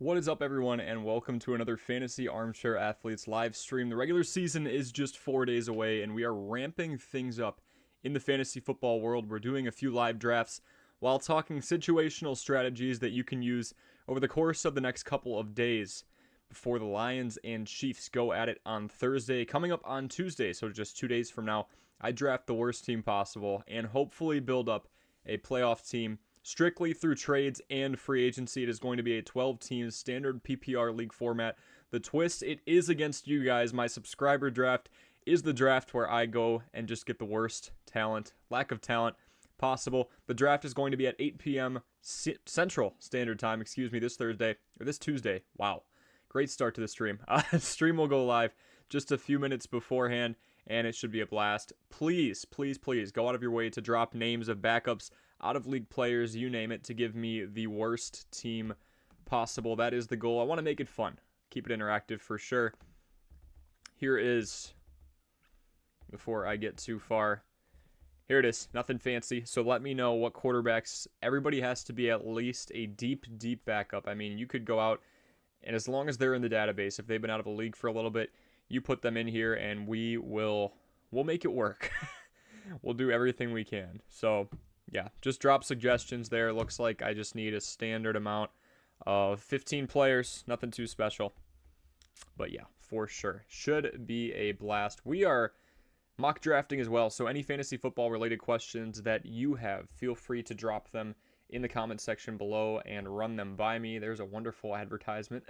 What is up, everyone, and welcome to another Fantasy Armchair Athletes live stream. The regular season is just 4 days away, and we are ramping things up in the fantasy football world. We're doing a few live drafts while talking situational strategies that you can use over the course of the next couple of days before the Lions and Chiefs go at it on Thursday. Coming up on Tuesday, so just 2 days from now, I draft the worst team possible and hopefully build up a playoff team strictly through trades and free agency. It is going to be a 12-team standard PPR league format. The twist, it is against you guys. My subscriber draft is the draft where I go and just get the worst talent, lack of talent possible. The draft is going to be at 8 p.m. Central Standard Time, this Thursday, or this Tuesday. Wow. Great start to the stream. Stream will go live just a few minutes beforehand, and it should be a blast. Please, please, please go out of your way to drop names of backups, out of league players, you name it, to give me the worst team possible. That is the goal. I want to make it fun. Keep it interactive for sure. Here is, before I get too far, here it is. Nothing fancy. So let me know what quarterbacks. Everybody has to be at least a deep, deep backup. I mean, you could go out, and as long as they're in the database, if they've been out of a league for a little bit, you put them in here, and we'll make it work. We'll do everything we can. So yeah, just drop suggestions there. Looks like I just need a standard amount of 15 players. Nothing too special. But yeah, for sure. Should be a blast. We are mock drafting as well, so any fantasy football related questions that you have, feel free to drop them in the comment section below and run them by me. There's a wonderful advertisement.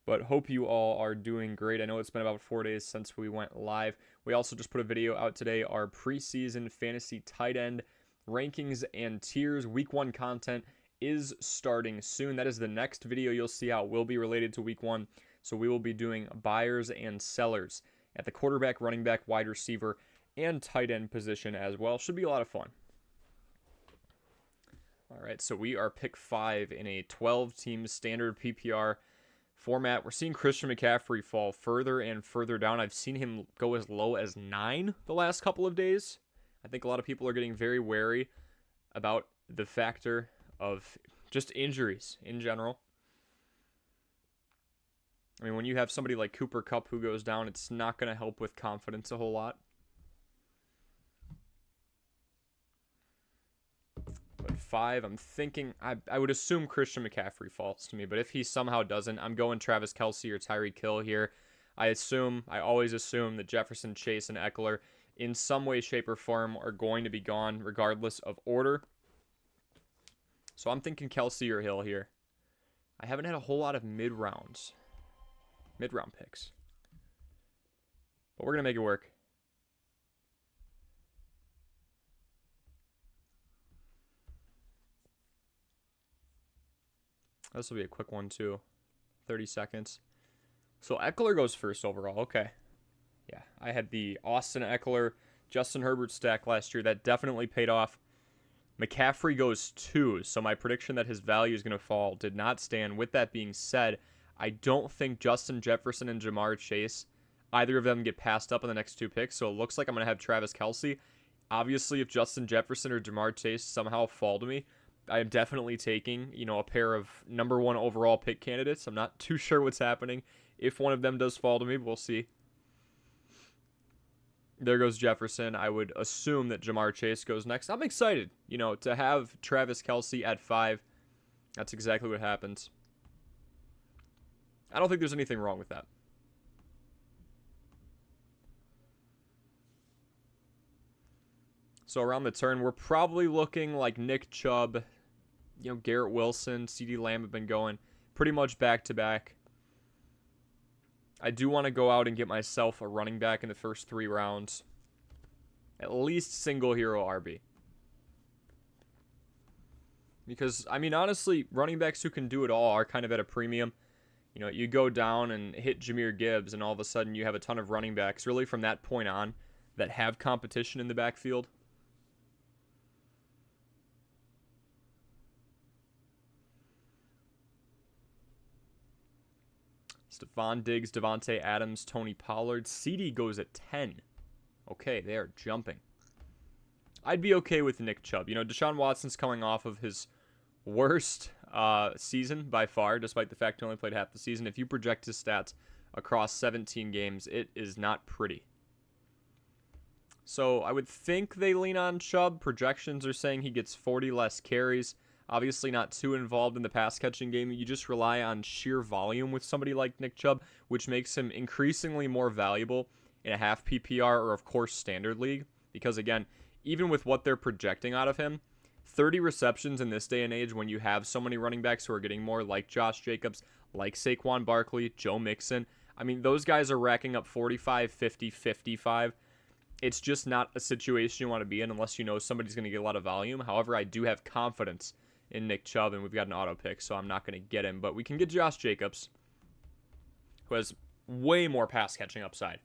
But hope you all are doing great. I know it's been about 4 days since we went live. We also just put a video out today, our preseason fantasy tight end rankings and tiers. Week 1 content is starting soon. That is the next video you'll see out will be related to week 1. So we will be doing buyers and sellers at the quarterback, running back, wide receiver, and tight end position as well. Should be a lot of fun. All right, so we are pick 5 in a 12-team standard PPR format. We're seeing Christian McCaffrey fall further and further down. I've seen him go as low as 9 the last couple of days. I think a lot of people are getting very wary about the factor of just injuries in general. I mean, when you have somebody like Cooper Kupp who goes down, it's not going to help with confidence a whole lot. But 5, I'm thinking, I would assume Christian McCaffrey falls to me, but if he somehow doesn't, I'm going Travis Kelce or Tyreek Hill here. I always assume that Jefferson, Chase, and Eckler in some way, shape, or form are going to be gone regardless of order. So I'm thinking Kelce or Hill here. I haven't had a whole lot of mid-round picks. But we're going to make it work. This will be a quick one too. 30 seconds. So Eckler goes first overall. Okay. Yeah, I had the Austin Eckler, Justin Herbert stack last year. That definitely paid off. McCaffrey goes 2, so my prediction that his value is going to fall did not stand. With that being said, I don't think Justin Jefferson and Jamar Chase, either of them get passed up on the next 2 picks, so it looks like I'm going to have Travis Kelce. Obviously, if Justin Jefferson or Jamar Chase somehow fall to me, I am definitely taking, a pair of number 1 overall pick candidates. I'm not too sure what's happening. If one of them does fall to me, we'll see. There goes Jefferson. I would assume that Jamar Chase goes next. I'm excited, to have Travis Kelce at 5. That's exactly what happens. I don't think there's anything wrong with that. So around the turn, we're probably looking like Nick Chubb, Garrett Wilson, CeeDee Lamb have been going pretty much back-to-back. I do want to go out and get myself a running back in the first 3 rounds. At least single hero RB. Because, honestly, running backs who can do it all are kind of at a premium. You go down and hit Jahmyr Gibbs, and all of a sudden you have a ton of running backs, really from that point on, that have competition in the backfield. Stephon Diggs, Devontae Adams, Tony Pollard. CD goes at 10. Okay, they are jumping. I'd be okay with Nick Chubb. Deshaun Watson's coming off of his worst season by far, despite the fact he only played half the season. If you project his stats across 17 games, it is not pretty. So I would think they lean on Chubb. Projections are saying he gets 40 less carries. Obviously not too involved in the pass catching game. You just rely on sheer volume with somebody like Nick Chubb, which makes him increasingly more valuable in a half PPR or, of course, standard league. Because, again, even with what they're projecting out of him, 30 receptions in this day and age when you have so many running backs who are getting more, like Josh Jacobs, like Saquon Barkley, Joe Mixon. I mean, those guys are racking up 45, 50, 55. It's just not a situation you want to be in unless you know somebody's going to get a lot of volume. However, I do have confidence in Nick Chubb, and we've got an auto pick, so I'm not going to get him. But we can get Josh Jacobs, who has way more pass catching upside.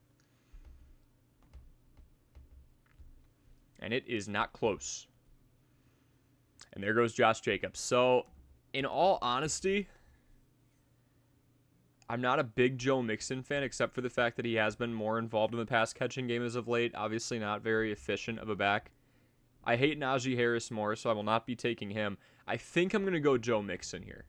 And it is not close. And there goes Josh Jacobs. So, in all honesty, I'm not a big Joe Mixon fan, except for the fact that he has been more involved in the pass catching game as of late. Obviously not very efficient of a back. I hate Najee Harris more, so I will not be taking him. I think I'm going to go Joe Mixon here.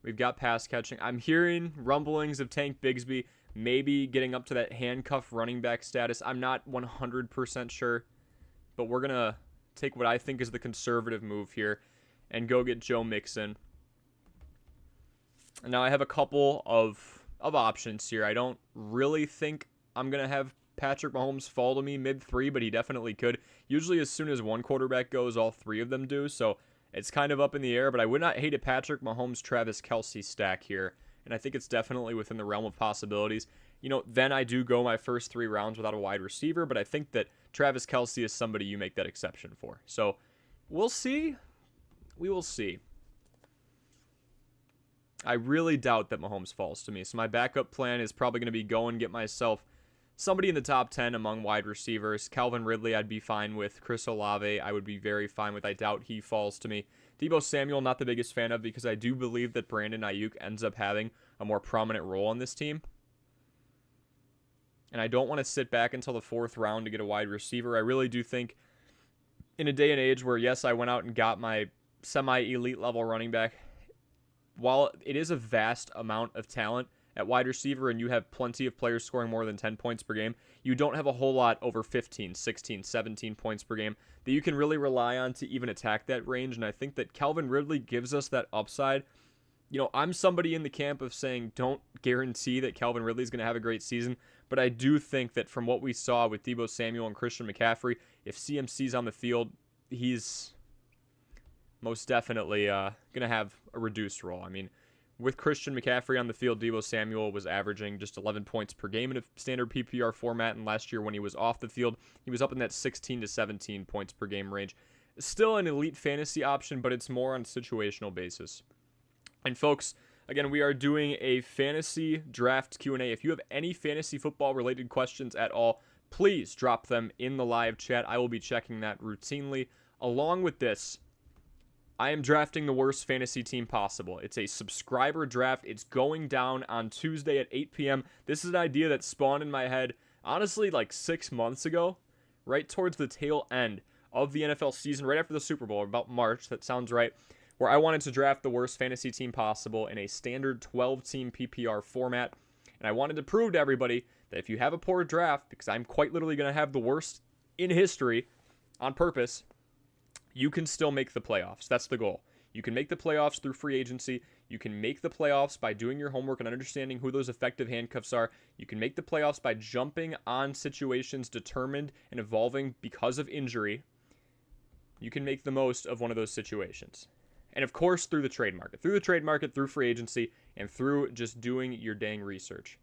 We've got pass catching. I'm hearing rumblings of Tank Bigsby maybe getting up to that handcuff running back status. I'm not 100% sure, but we're going to take what I think is the conservative move here and go get Joe Mixon. Now, I have a couple of options here. I don't really think I'm going to have Patrick Mahomes fall to me mid-3, but he definitely could. Usually as soon as one quarterback goes, all three of them do, so it's kind of up in the air, but I would not hate a Patrick Mahomes, Travis Kelce stack here, and I think it's definitely within the realm of possibilities. You know, then I do go my first 3 rounds without a wide receiver, but I think that Travis Kelce is somebody you make that exception for. So, we'll see. We will see. I really doubt that Mahomes falls to me, so my backup plan is probably going to be go and get myself somebody in the top 10 among wide receivers. Calvin Ridley I'd be fine with. Chris Olave I would be very fine with. I doubt he falls to me. Deebo Samuel, not the biggest fan of, because I do believe that Brandon Ayuk ends up having a more prominent role on this team. And I don't want to sit back until the 4th round to get a wide receiver. I really do think in a day and age where, yes, I went out and got my semi-elite level running back, while it is a vast amount of talent at wide receiver and you have plenty of players scoring more than 10 points per game, you don't have a whole lot over 15, 16, 17 points per game that you can really rely on to even attack that range. And I think that Calvin Ridley gives us that upside. You know, I'm somebody in the camp of saying don't guarantee that Calvin Ridley is going to have a great season, but I do think that from what we saw with Deebo Samuel and Christian McCaffrey, if CMC's on the field, he's most definitely going to have a reduced role. I mean, with Christian McCaffrey on the field, Deebo Samuel was averaging just 11 points per game in a standard PPR format, and last year when he was off the field, he was up in that 16 to 17 points per game range. Still an elite fantasy option, but it's more on a situational basis. And folks, again, we are doing a fantasy draft Q&A. If you have any fantasy football related questions at all, please drop them in the live chat. I will be checking that routinely. Along with this, I am drafting the worst fantasy team possible. It's a subscriber draft. It's going down on Tuesday at 8 p.m. This is an idea that spawned in my head, honestly, like 6 months ago, right towards the tail end of the NFL season, right after the Super Bowl, about March, that sounds right, where I wanted to draft the worst fantasy team possible in a standard 12-team PPR format. And I wanted to prove to everybody that if you have a poor draft, because I'm quite literally going to have the worst in history on purpose, you can still make the playoffs. That's the goal. You can make the playoffs through free agency. You can make the playoffs by doing your homework and understanding who those effective handcuffs are. You can make the playoffs by jumping on situations determined and evolving because of injury. You can make the most of one of those situations. And of course, through the trade market. Through the trade market, through free agency, and through just doing your dang research.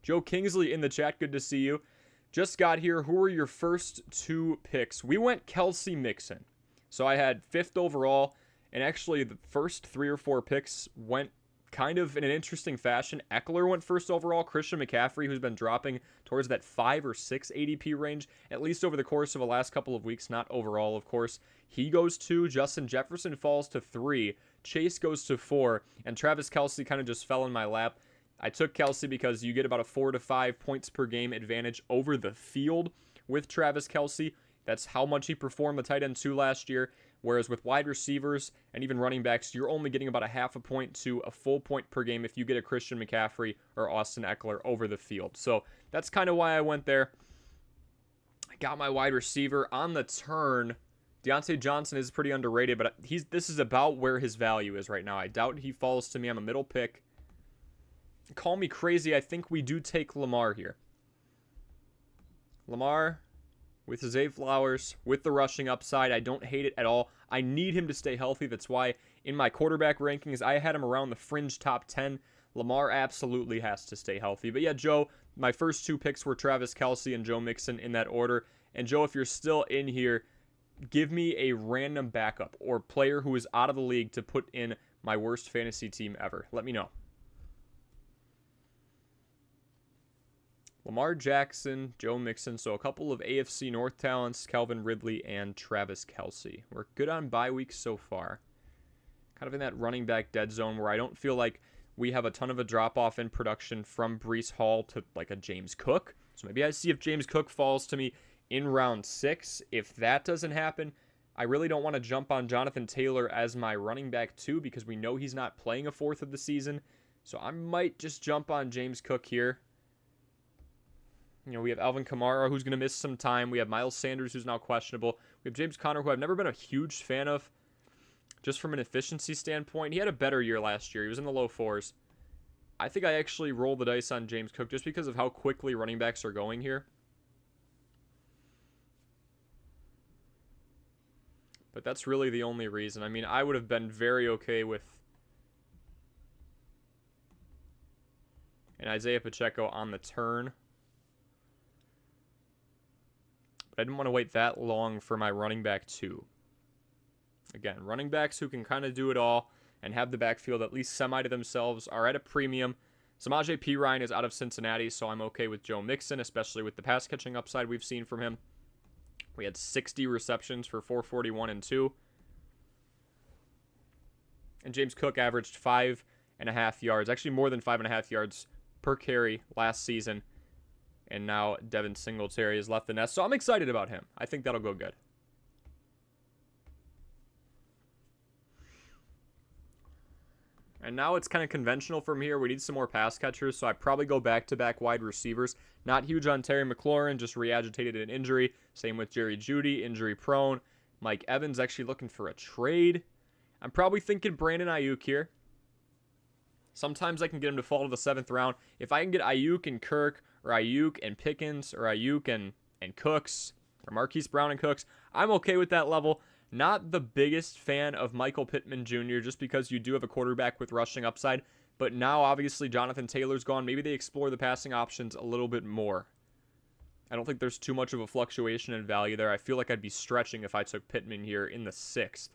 Joe Kingsley in the chat, good to see you. Just got here. Who were your first 2 picks? We went Kelce Mixon. So I had 5th overall, and actually the first 3 or 4 picks went kind of in an interesting fashion. Eckler went 1st overall. Christian McCaffrey, who's been dropping towards that 5 or 6 ADP range, at least over the course of the last couple of weeks, not overall, of course. He goes 2. Justin Jefferson falls to 3. Chase goes to 4. And Travis Kelce kind of just fell in my lap. I took Kelce because you get about a 4 to 5 points per game advantage over the field with Travis Kelce. That's how much he performed the tight end 2 last year. Whereas with wide receivers and even running backs, you're only getting about a half a point to a full point per game if you get a Christian McCaffrey or Austin Eckler over the field. So that's kind of why I went there. I got my wide receiver on the turn. Deontay Johnson is pretty underrated, but this is about where his value is right now. I doubt he falls to me. I'm a middle pick. Call me crazy. I think we do take Lamar here. Lamar with Zay Flowers, with the rushing upside. I don't hate it at all. I need him to stay healthy. That's why in my quarterback rankings, I had him around the fringe top 10. Lamar absolutely has to stay healthy. But yeah, Joe, my first 2 picks were Travis Kelce and Joe Mixon in that order. And Joe, if you're still in here, give me a random backup or player who is out of the league to put in my worst fantasy team ever. Let me know. Lamar Jackson, Joe Mixon, so a couple of AFC North talents, Calvin Ridley and Travis Kelce. We're good on bye weeks so far. Kind of in that running back dead zone where I don't feel like we have a ton of a drop-off in production from Breece Hall to like a James Cook. So maybe I see if James Cook falls to me in round 6. If that doesn't happen, I really don't want to jump on Jonathan Taylor as my running back 2 because we know he's not playing a fourth of the season. So I might just jump on James Cook here. You know, we have Alvin Kamara, who's going to miss some time. We have Miles Sanders, who's now questionable. We have James Conner, who I've never been a huge fan of, just from an efficiency standpoint. He had a better year last year. He was in the low 4s. I think I actually roll the dice on James Cook just because of how quickly running backs are going here. But that's really the only reason. I mean, I would have been very okay with an Isaiah Pacheco on the turn. I didn't want to wait that long for my running back 2. Again, running backs who can kind of do it all and have the backfield at least semi to themselves are at a premium. Samaje Perine is out of Cincinnati, so I'm okay with Joe Mixon, especially with the pass catching upside we've seen from him. We had 60 receptions for 441 and 2. And James Cook averaged 5.5 yards, actually more than 5.5 yards per carry last season. And now Devin Singletary has left the nest. So I'm excited about him. I think that'll go good. And now it's kind of conventional from here. We need some more pass catchers. So I probably go back-to-back wide receivers. Not huge on Terry McLaurin. Just re-agitated an injury. Same with Jerry Jeudy. Injury prone. Mike Evans actually looking for a trade. I'm probably thinking Brandon Ayuk here. Sometimes I can get him to fall to the 7th round. If I can get Ayuk and Kirk, or Ayuk and Pickens, or Ayuk and Cooks, or Marquise Brown and Cooks, I'm okay with that level. Not the biggest fan of Michael Pittman Jr. just because you do have a quarterback with rushing upside. But now, obviously, Jonathan Taylor's gone. Maybe they explore the passing options a little bit more. I don't think there's too much of a fluctuation in value there. I feel like I'd be stretching if I took Pittman here in the 6th.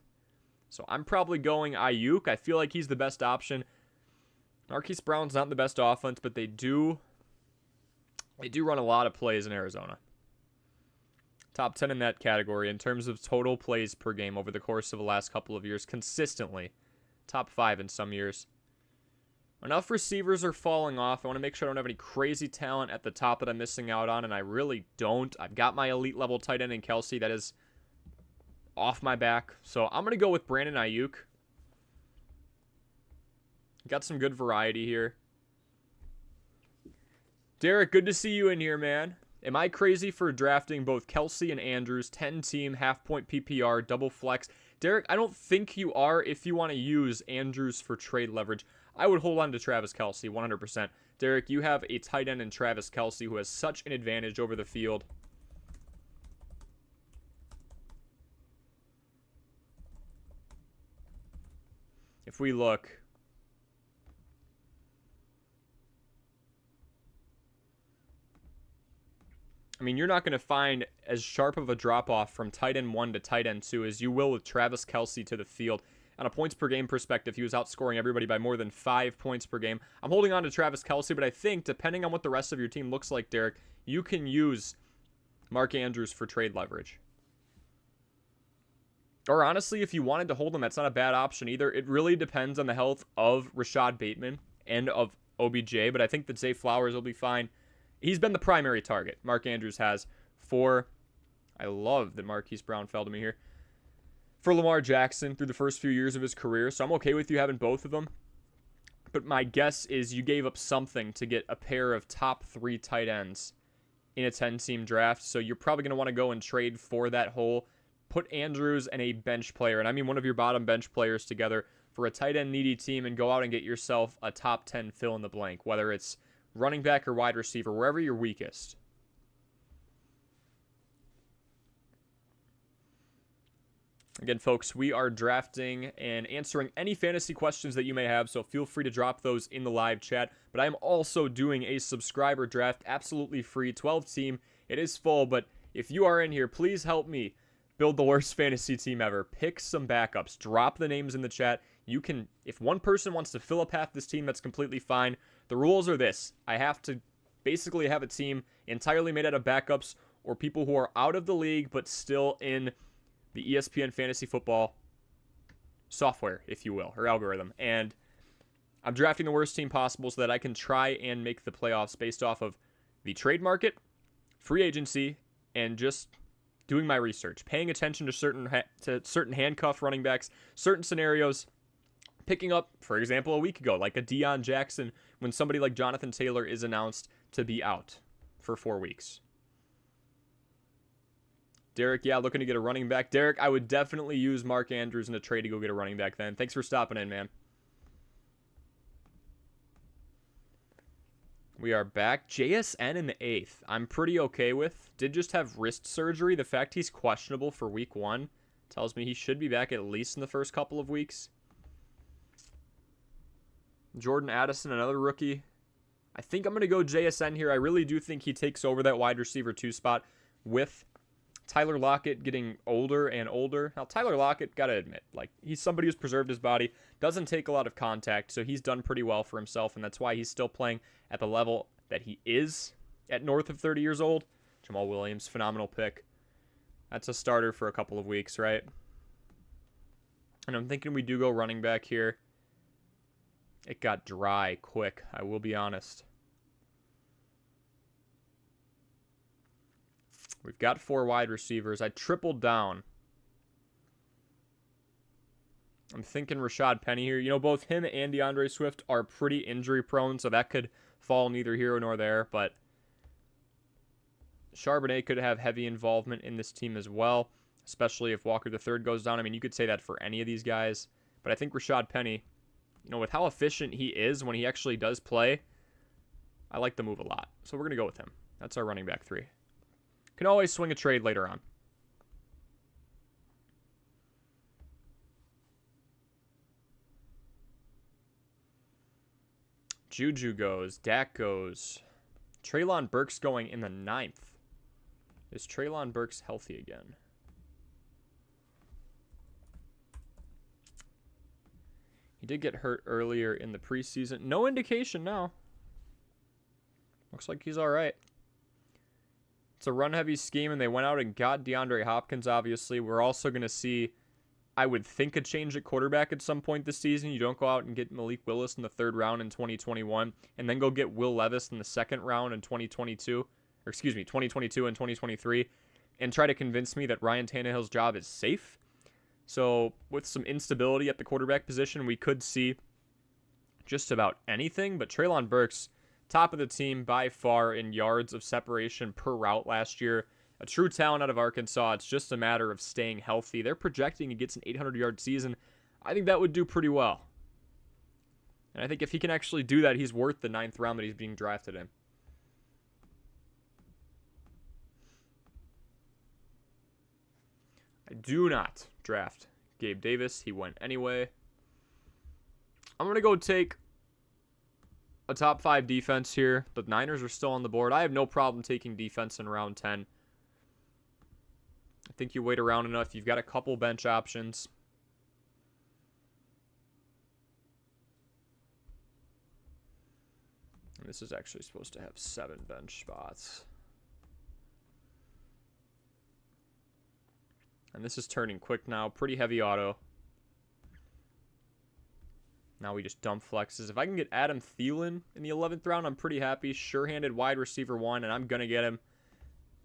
So I'm probably going Ayuk. I feel like he's the best option. Marquise Brown's not the best offense, but they do run a lot of plays in Arizona. Top 10 in that category in terms of total plays per game over the course of the last couple of years, consistently. Top 5 in some years. Enough receivers are falling off. I want to make sure I don't have any crazy talent at the top that I'm missing out on, and I really don't. I've got my elite level tight end in Kelce. That is off my back. So I'm going to go with Brandon Ayuk. Got some good variety here. Derek, good to see you in here, man. Am I crazy for drafting both Kelce and Andrews, 10-team, half-point PPR, double flex? Derek, I don't think you are if you want to use Andrews for trade leverage. I would hold on to Travis Kelce 100%. Derek, you have a tight end in Travis Kelce who has such an advantage over the field. If we look, I mean, you're not going to find as sharp of a drop-off from tight end 1 to tight end 2 as you will with Travis Kelce to the field. On a points per game perspective, he was outscoring everybody by more than 5 points per game. I'm holding on to Travis Kelce, but I think, depending on what the rest of your team looks like, Derek, you can use Mark Andrews for trade leverage. Or honestly, if you wanted to hold him, that's not a bad option either. It really depends on the health of Rashad Bateman and of OBJ, but I think that Zay Flowers will be fine. He's been the primary target, Mark Andrews has, for... I love that Marquise Brown fell to me here. for Lamar Jackson through the first few years of his career, so I'm okay with you having both of them. But my guess is you gave up something to get a pair of top 3 tight ends in a 10-team draft, so you're probably going to want to go and trade for that hole. Put Andrews and a bench player, and I mean one of your bottom bench players, together for a tight end needy team, and go out and get yourself a top 10 fill in the blank, whether it's running back or wide receiver, wherever you're weakest. Again, folks, we are drafting and answering any fantasy questions that you may have, so feel free to drop those in the live chat. But I am also doing a subscriber draft, absolutely free, 12-team. It is full, but if you are in here, please help me build the worst fantasy team ever. Pick some backups. Drop the names in the chat. You can, if one person wants to fill up half this team, that's completely fine. The rules are this. I have to basically have a team entirely made out of backups or people who are out of the league but still in the ESPN fantasy football software, if you will, or algorithm. And I'm drafting the worst team possible so that I can try and make the playoffs based off of the trade market, free agency, and just doing my research, paying attention to certain handcuff running backs, certain scenarios, picking up, for example, a week ago, like a Deion Jackson, when somebody like Jonathan Taylor is announced to be out for 4 weeks. Derek, yeah, looking to get a running back. Derek, I would definitely use Mark Andrews in a trade to go get a running back then. Thanks for stopping in, man. We are back. JSN in the 8th. I'm pretty okay with. Did just have wrist surgery. The fact he's questionable for week 1 tells me he should be back at least in the first couple of weeks. Jordan Addison, another rookie. I think I'm going to go JSN here. I really do think he takes over that wide receiver 2 spot with Tyler Lockett getting older and older. Now, Tyler Lockett, gotta admit, like, he's somebody who's preserved his body, doesn't take a lot of contact, so he's done pretty well for himself, and that's why he's still playing at the level that he is at north of 30 years old. Jamal Williams, phenomenal pick. That's a starter for a couple of weeks, right? And I'm thinking we do go running back here. It got dry quick, I will be honest. We've got 4 wide receivers. I tripled down. I'm thinking Rashad Penny here. You know, both him and DeAndre Swift are pretty injury prone, so that could fall neither here nor there. But Charbonnet could have heavy involvement in this team as well, especially if Walker III goes down. I mean, you could say that for any of these guys. But I think Rashad Penny, you know, with how efficient he is when he actually does play, I like the move a lot. So we're going to go with him. That's our running back 3. Can always swing a trade later on. Juju goes. Dak goes. Treylon Burks going in the 9th. Is Treylon Burks healthy again? He did get hurt earlier in the preseason. No indication now. Looks like he's all right. It's a run-heavy scheme, and they went out and got DeAndre Hopkins, obviously. We're also going to see, I would think, a change at quarterback at some point this season. You don't go out and get Malik Willis in the 3rd round in 2021, and then go get Will Levis in the 2nd round in 2022 and 2023, and try to convince me that Ryan Tannehill's job is safe. So with some instability at the quarterback position, we could see just about anything, but Treylon Burks, top of the team by far in yards of separation per route last year. A true talent out of Arkansas. It's just a matter of staying healthy. They're projecting he gets an 800-yard season. I think that would do pretty well. And I think if he can actually do that, he's worth the 9th round that he's being drafted in. I do not draft Gabe Davis. He went anyway. I'm going to go take a top 5 defense here. The Niners are still on the board. I have no problem taking defense in round 10. I think you wait around enough. You've got a couple bench options. And this is actually supposed to have 7 bench spots. And this is turning quick now. Pretty heavy auto. Now we just dump flexes. If I can get Adam Thielen in the 11th round, I'm pretty happy. Sure-handed wide receiver 1, and I'm going to get him.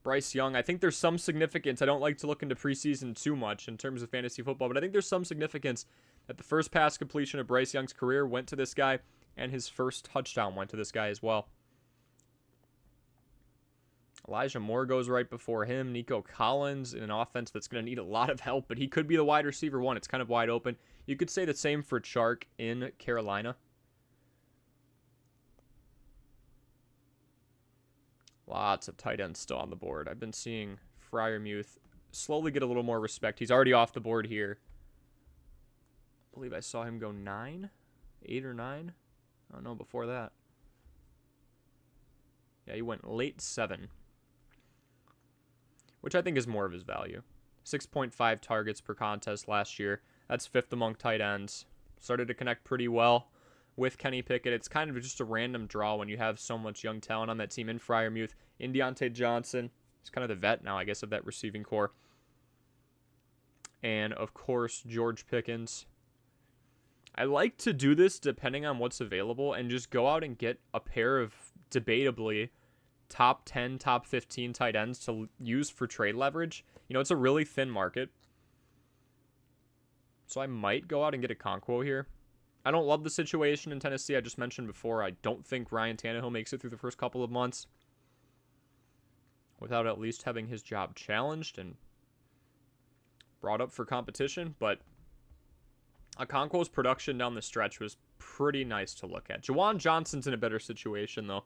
Bryce Young. I think there's some significance. I don't like to look into preseason too much in terms of fantasy football, but I think there's some significance that the first pass completion of Bryce Young's career went to this guy, and his first touchdown went to this guy as well. Elijah Moore goes right before him. Nico Collins in an offense that's going to need a lot of help, but he could be the wide receiver one. It's kind of wide open. You could say the same for Chark in Carolina. Lots of tight ends still on the board. I've been seeing Freiermuth slowly get a little more respect. He's already off the board here. I believe I saw him go 8 or 9. I don't know before that. Yeah, he went late 7. Which I think is more of his value. 6.5 targets per contest last year. That's 5th among tight ends. Started to connect pretty well with Kenny Pickett. It's kind of just a random draw when you have so much young talent on that team in Freiermuth. In Deontay Johnson. He's kind of the vet now, I guess, of that receiving core. And, of course, George Pickens. I like to do this depending on what's available and just go out and get a pair of debatably top 10, top 15 tight ends to use for trade leverage. You know, it's a really thin market. So I might go out and get a Conquo here. I don't love the situation in Tennessee. I just mentioned before, I don't think Ryan Tannehill makes it through the first couple of months without at least having his job challenged and brought up for competition. But Okonkwo's production down the stretch was pretty nice to look at. Juwan Johnson's in a better situation, though.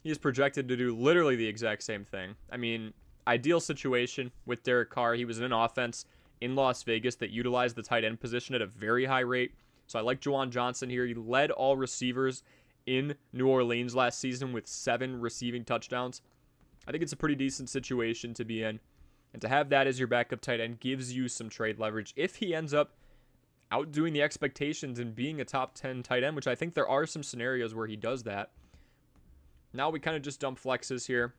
He's projected to do literally the exact same thing. I mean, ideal situation with Derek Carr. He was in an offense in Las Vegas that utilized the tight end position at a very high rate. So I like Juwan Johnson here. He led all receivers in New Orleans last season with 7 receiving touchdowns. I think it's a pretty decent situation to be in. And to have that as your backup tight end gives you some trade leverage. If he ends up outdoing the expectations and being a top 10 tight end, which I think there are some scenarios where he does that. Now we kind of just dump flexes here.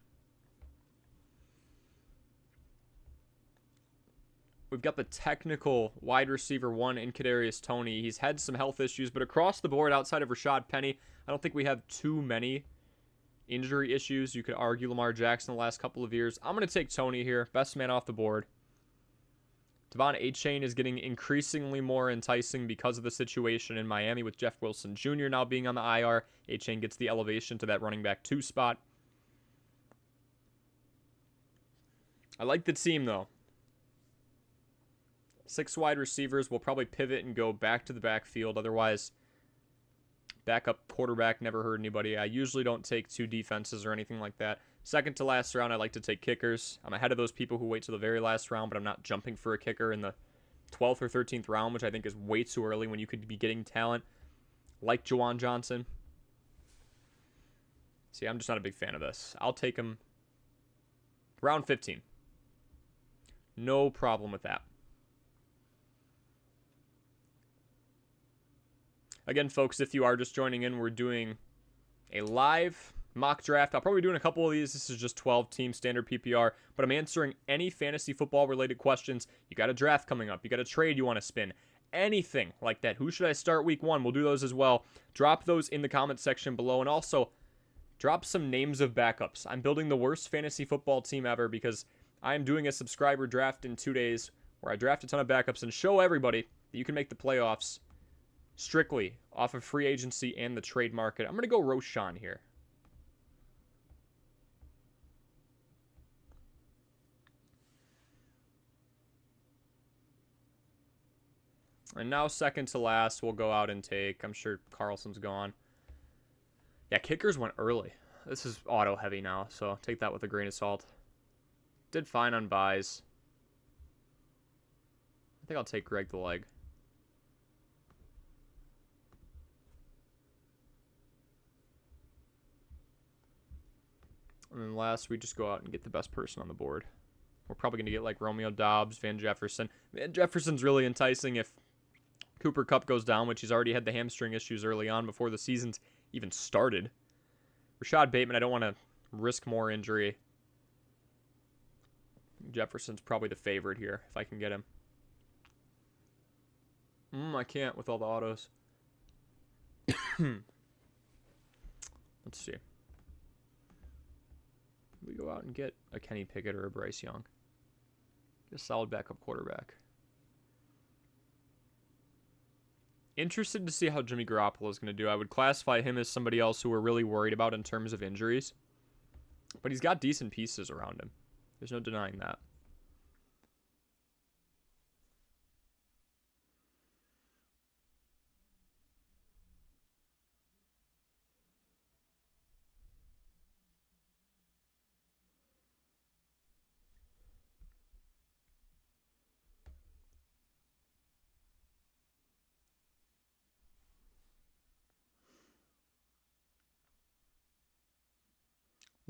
We've got the technical wide receiver 1 in Kadarius Toney. He's had some health issues, but across the board, outside of Rashad Penny, I don't think we have too many injury issues. You could argue Lamar Jackson the last couple of years. I'm going to take Toney here. Best man off the board. Devon Achane is getting increasingly more enticing because of the situation in Miami with Jeff Wilson Jr. now being on the IR. Achane gets the elevation to that running back 2 spot. I like the team, though. 6 wide receivers. We'll probably pivot and go back to the backfield. Otherwise, backup quarterback, never hurt anybody. I usually don't take 2 defenses or anything like that. Second to last round, I like to take kickers. I'm ahead of those people who wait till the very last round, but I'm not jumping for a kicker in the 12th or 13th round, which I think is way too early when you could be getting talent like Juwan Johnson. See, I'm just not a big fan of this. I'll take him round 15. No problem with that. Again, folks, if you are just joining in, we're doing a live mock draft. I'll probably be doing a couple of these. This is just 12-team standard PPR, but I'm answering any fantasy football-related questions. You got a draft coming up. You got a trade you want to spin. Anything like that. Who should I start week 1? We'll do those as well. Drop those in the comment section below, and also drop some names of backups. I'm building the worst fantasy football team ever because I am doing a subscriber draft in 2 days where I draft a ton of backups and show everybody that you can make the playoffs strictly off of free agency and the trade market. I'm going to go Roschon here. And now second to last, we'll go out and take, I'm sure Carlson's gone. Yeah, kickers went early. This is auto heavy now, so take that with a grain of salt. Did fine on buys. I think I'll take Greg the Leg. And then last, we just go out and get the best person on the board. We're probably going to get like Romeo Doubs, Van Jefferson. Van Jefferson's really enticing if Cooper Kupp goes down, which he's already had the hamstring issues early on before the season's even started. Rashad Bateman, I don't want to risk more injury. Jefferson's probably the favorite here if I can get him. I can't with all the autos. Let's see. We go out and get a Kenny Pickett or a Bryce Young. Get a solid backup quarterback. Interested to see how Jimmy Garoppolo is going to do. I would classify him as somebody else who we're really worried about in terms of injuries. But he's got decent pieces around him. There's no denying that.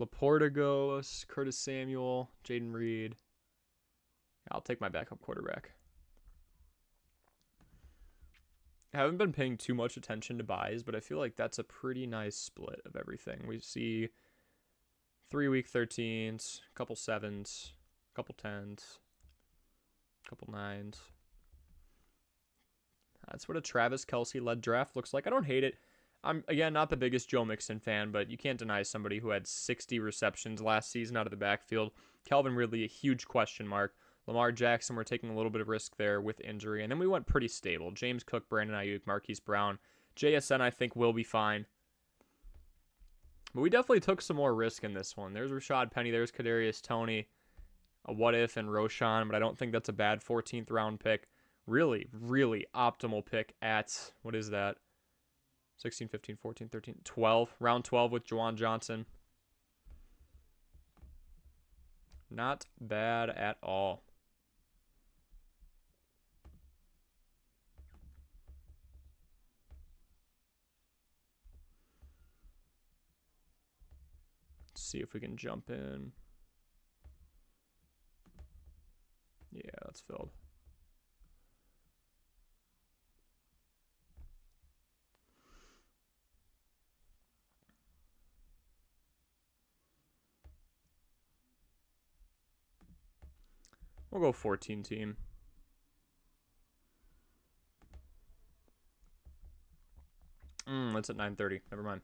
Laporta goes, Curtis Samuel, Jaden Reed. I'll take my backup quarterback. I haven't been paying too much attention to buys, but I feel like that's a pretty nice split of everything. We see 3 week 13s, a couple 7s, a couple 10s, a couple 9s. That's what a Travis Kelce-led draft looks like. I don't hate it. I'm, again, not the biggest Joe Mixon fan, but you can't deny somebody who had 60 receptions last season out of the backfield. Calvin Ridley, a huge question mark. Lamar Jackson, we're taking a little bit of risk there with injury. And then we went pretty stable. James Cook, Brandon Ayuk, Marquise Brown. JSN, I think, will be fine. But we definitely took some more risk in this one. There's Rashad Penny. There's Kadarius Toney. A what-if and Roshan, but I don't think that's a bad 14th round pick. Really, really optimal pick at, what is that? 16, 15, 14, 13, 12. Round 12 with Juwan Johnson. Not bad at all. Let's see if we can jump in. Yeah, that's filled. We'll go 14 team. That's at 9:30. Never mind.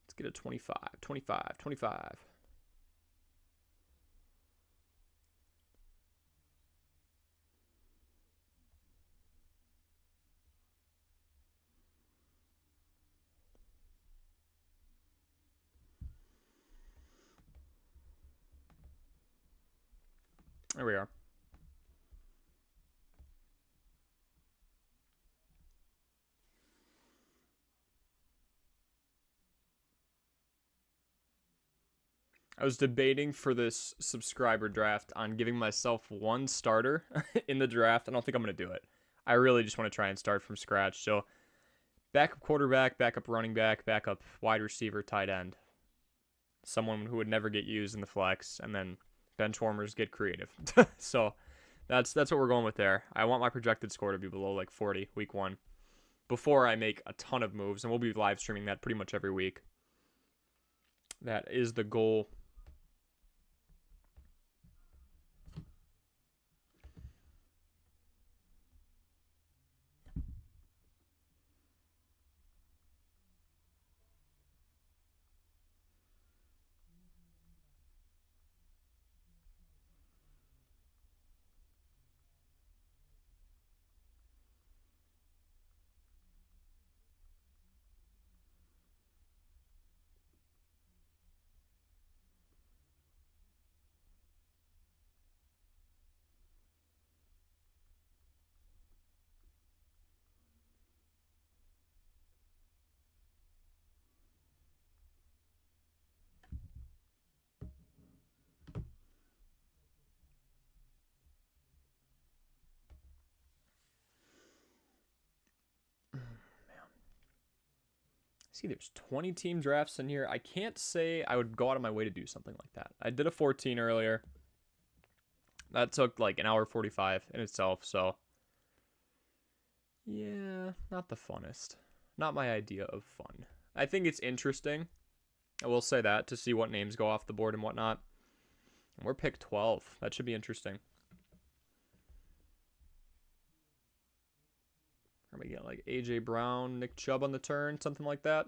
Let's get a 25, 25, 25. There we are. I was debating for this subscriber draft on giving myself one starter in the draft. I don't think I'm going to do it. I really just want to try and start from scratch. So, backup quarterback, backup running back, backup wide receiver, tight end. Someone who would never get used in the flex, and then bench warmers get creative. So, that's what we're going with there. I want my projected score to be below like 40 week 1 before I make a ton of moves, and we'll be live streaming that pretty much every week. That is the goal. See, there's 20 team drafts in here. I can't say I would go out of my way to do something like that. I did a 14 earlier. That took like an hour 45 in itself, so yeah, not the funnest. Not my idea of fun. I think it's interesting. I will say that, to see what names go off the board and whatnot. And we're pick 12. That should be interesting. Or am I getting like A.J. Brown, Nick Chubb on the turn, something like that?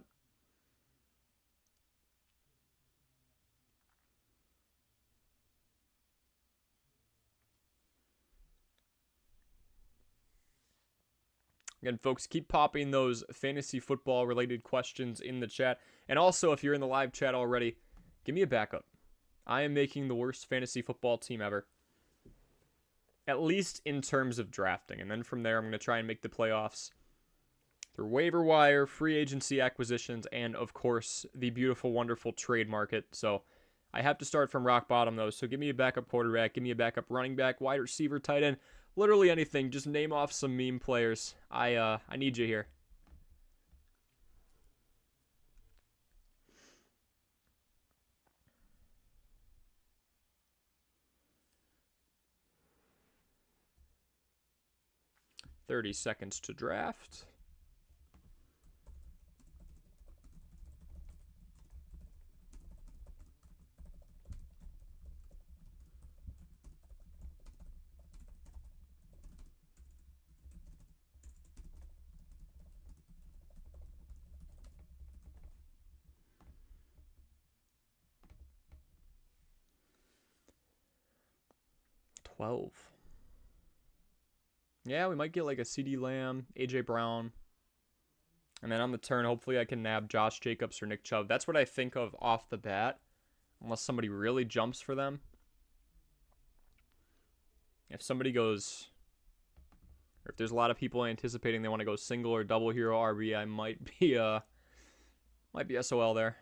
Again, folks, keep popping those fantasy football related questions in the chat. And also, if you're in the live chat already, give me a backup. I am making the worst fantasy football team ever. At least in terms of drafting. And then from there, I'm going to try and make the playoffs through waiver wire, free agency acquisitions, and of course, the beautiful, wonderful trade market. So I have to start from rock bottom, though. So give me a backup quarterback, give me a backup running back, wide receiver, tight end, literally anything. Just name off some meme players. I need you here. $30 seconds to draft. $12. Yeah, we might get like a CeeDee Lamb, A.J. Brown. And then on the turn, hopefully I can nab Josh Jacobs or Nick Chubb. That's what I think of off the bat. Unless somebody really jumps for them. If somebody goes... Or if there's a lot of people anticipating they want to go single or double hero RB, I might be SOL there.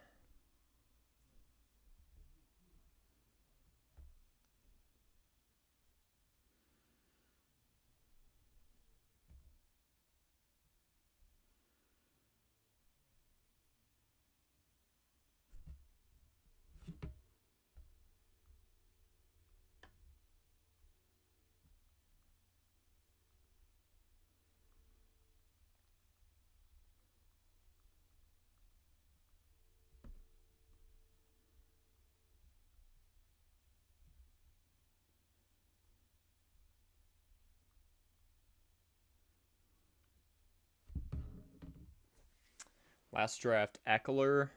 Last draft, Eckler.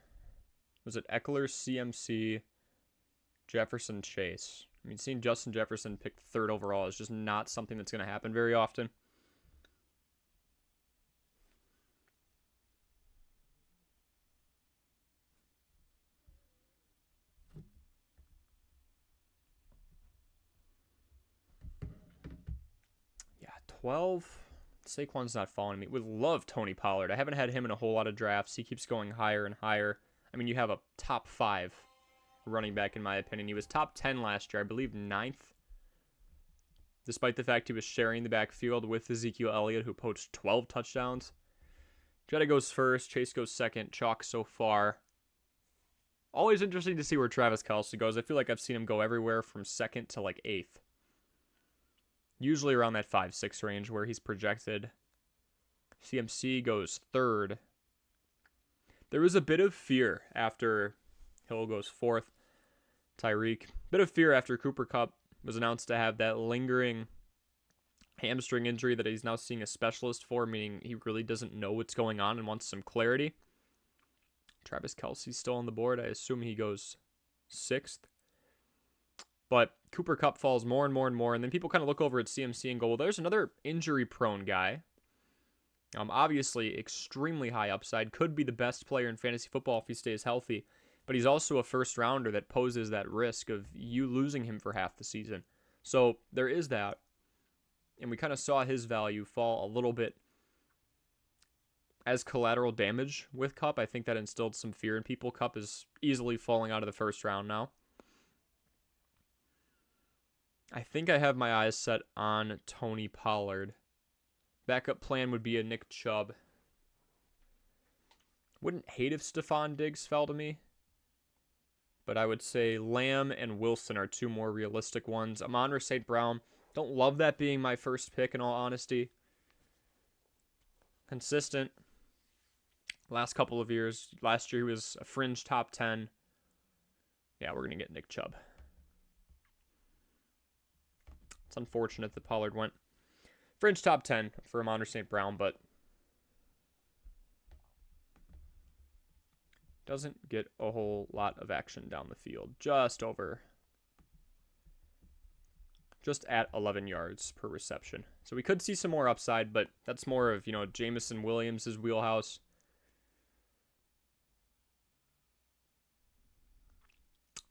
Was it Eckler, CMC, Jefferson, Chase? I mean, seeing Justin Jefferson picked third overall is just not something that's going to happen very often. Yeah, 12. Saquon's not following me. Would love Tony Pollard. I haven't had him in a whole lot of drafts. He keeps going higher and higher. I mean, you have a top 5 running back, in my opinion. He was top 10 last year, I believe 9th. Despite the fact he was sharing the backfield with Ezekiel Elliott, who poached 12 touchdowns. Jetta goes first. Chase goes second. Chalk so far. Always interesting to see where Travis Kelce goes. I feel like I've seen him go everywhere from second to like 8th. Usually around that 5-6 range where he's projected. CMC goes third. There was a bit of fear after Hill goes 4th. Tyreek. Bit of fear after Cooper Kupp was announced to have that lingering hamstring injury that he's now seeing a specialist for, meaning he really doesn't know what's going on and wants some clarity. Travis Kelce's still on the board. I assume he goes 6th. But Cooper Kupp falls more and more and more, and then people kind of look over at CMC and go, well, there's another injury-prone guy. Obviously, extremely high upside. Could be the best player in fantasy football if he stays healthy. But he's also a first-rounder that poses that risk of you losing him for half the season. So there is that. And we kind of saw his value fall a little bit as collateral damage with Kupp. I think that instilled some fear in people. Kupp is easily falling out of the first round now. I think I have my eyes set on Tony Pollard. Backup plan would be a Nick Chubb. Wouldn't hate if Stephon Diggs fell to me. But I would say Lamb and Wilson are 2 more realistic ones. Amon-Ra St. Brown. Don't love that being my first pick in all honesty. Consistent. Last couple of years. Last year he was a fringe top 10. Yeah, we're going to get Nick Chubb. It's unfortunate that Pollard went fringe top 10 for Amon-Ra St. Brown, but Doesn't get a whole lot of action down the field. Just at 11 yards per reception. So we could see some more upside, but that's more of, Jameson Williams' wheelhouse.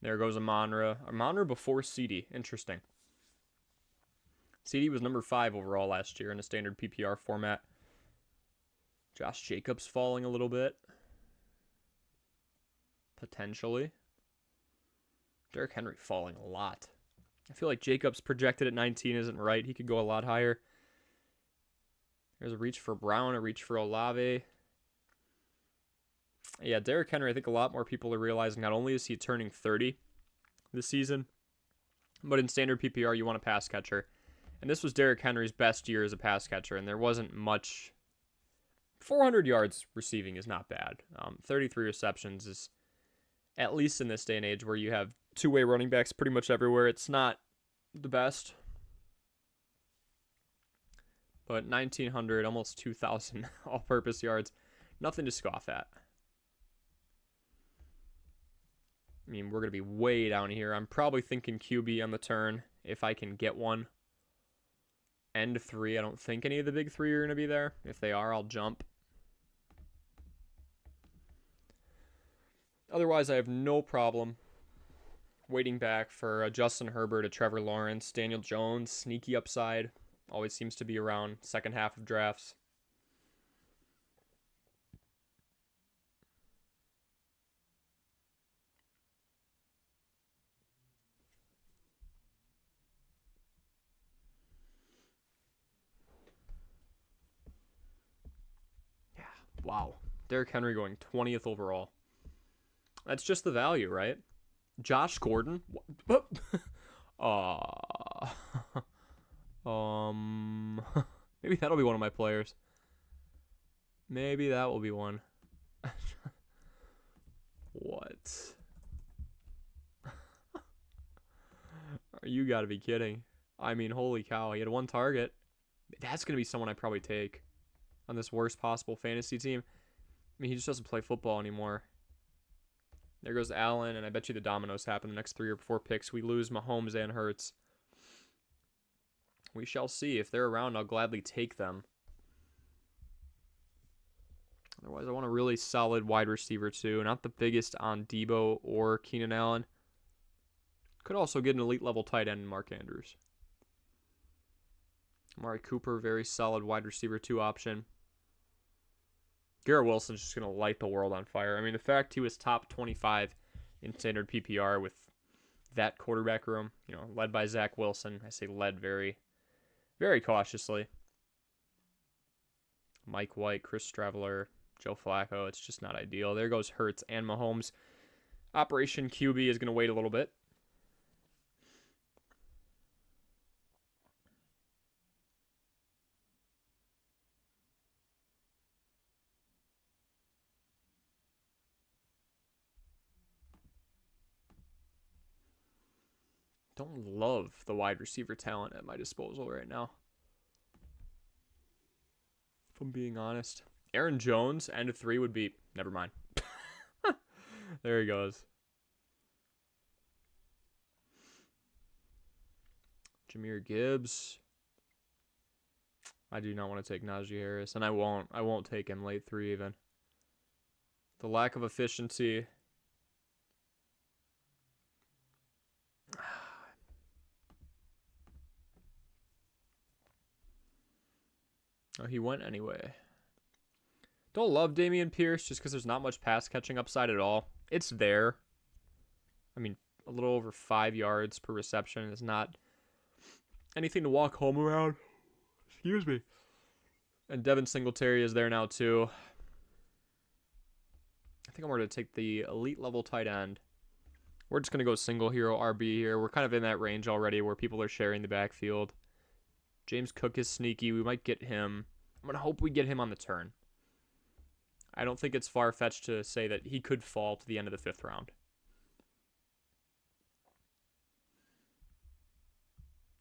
There goes Amon-Ra. Amon-Ra before CeeDee. Interesting. CeeDee was number 5 overall last year in a standard PPR format. Josh Jacobs falling a little bit. Potentially. Derrick Henry falling a lot. I feel like Jacobs projected at 19 isn't right. He could go a lot higher. There's a reach for Brown, a reach for Olave. Yeah, Derrick Henry, I think a lot more people are realizing not only is he turning 30 this season, but in standard PPR, you want a pass catcher. And this was Derrick Henry's best year as a pass catcher, and there wasn't much. 400 yards receiving is not bad. 33 receptions is, at least in this day and age where you have two-way running backs pretty much everywhere, it's not the best. But 1,900, almost 2,000 all-purpose yards, nothing to scoff at. I mean, we're going to be way down here. I'm probably thinking QB on the turn if I can get one. End 3, I don't think any of the big 3 are going to be there. If they are, I'll jump. Otherwise, I have no problem waiting back for Justin Herbert, a Trevor Lawrence, Daniel Jones, sneaky upside. Always seems to be around second half of drafts. Yeah, wow. Derrick Henry going 20th overall. That's just the value, right? Josh Gordon? Maybe that'll be one of my players. Maybe that will be one. What? You gotta be kidding. I mean, holy cow. He had one target. That's gonna be someone I probably take on this worst possible fantasy team. I mean, he just doesn't play football anymore. There goes Allen, and I bet you the dominoes happen the next 3 or 4 picks. We lose Mahomes and Hurts. We shall see. If they're around, I'll gladly take them. Otherwise, I want a really solid wide receiver, too. Not the biggest on Debo or Keenan Allen. Could also get an elite-level tight end in Mark Andrews. Amari Cooper, very solid wide receiver 2 option. Garrett Wilson's just going to light the world on fire. I mean, the fact he was top 25 in standard PPR with that quarterback room, led by Zach Wilson. I say led very, very cautiously. Mike White, Chris Streveler, Joe Flacco. It's just not ideal. There goes Hurts and Mahomes. Operation QB is going to wait a little bit. Don't love the wide receiver talent at my disposal right now, if I'm being honest. Aaron Jones, end of 3 would be... Never mind. There he goes. Jahmyr Gibbs. I do not want to take Najee Harris, and I won't take him late 3 even. The lack of efficiency... Oh, he went anyway. Don't love Dameon Pierce just because there's not much pass catching upside at all. It's there. I mean, a little over 5 yards per reception is not anything to walk home around. Excuse me. And Devin Singletary is there now too. I think I'm going to take the elite level tight end. We're just going to go single hero RB here. We're kind of in that range already where people are sharing the backfield. James Cook is sneaky. We might get him. I'm going to hope we get him on the turn. I don't think it's far-fetched to say that he could fall to the end of the 5th round.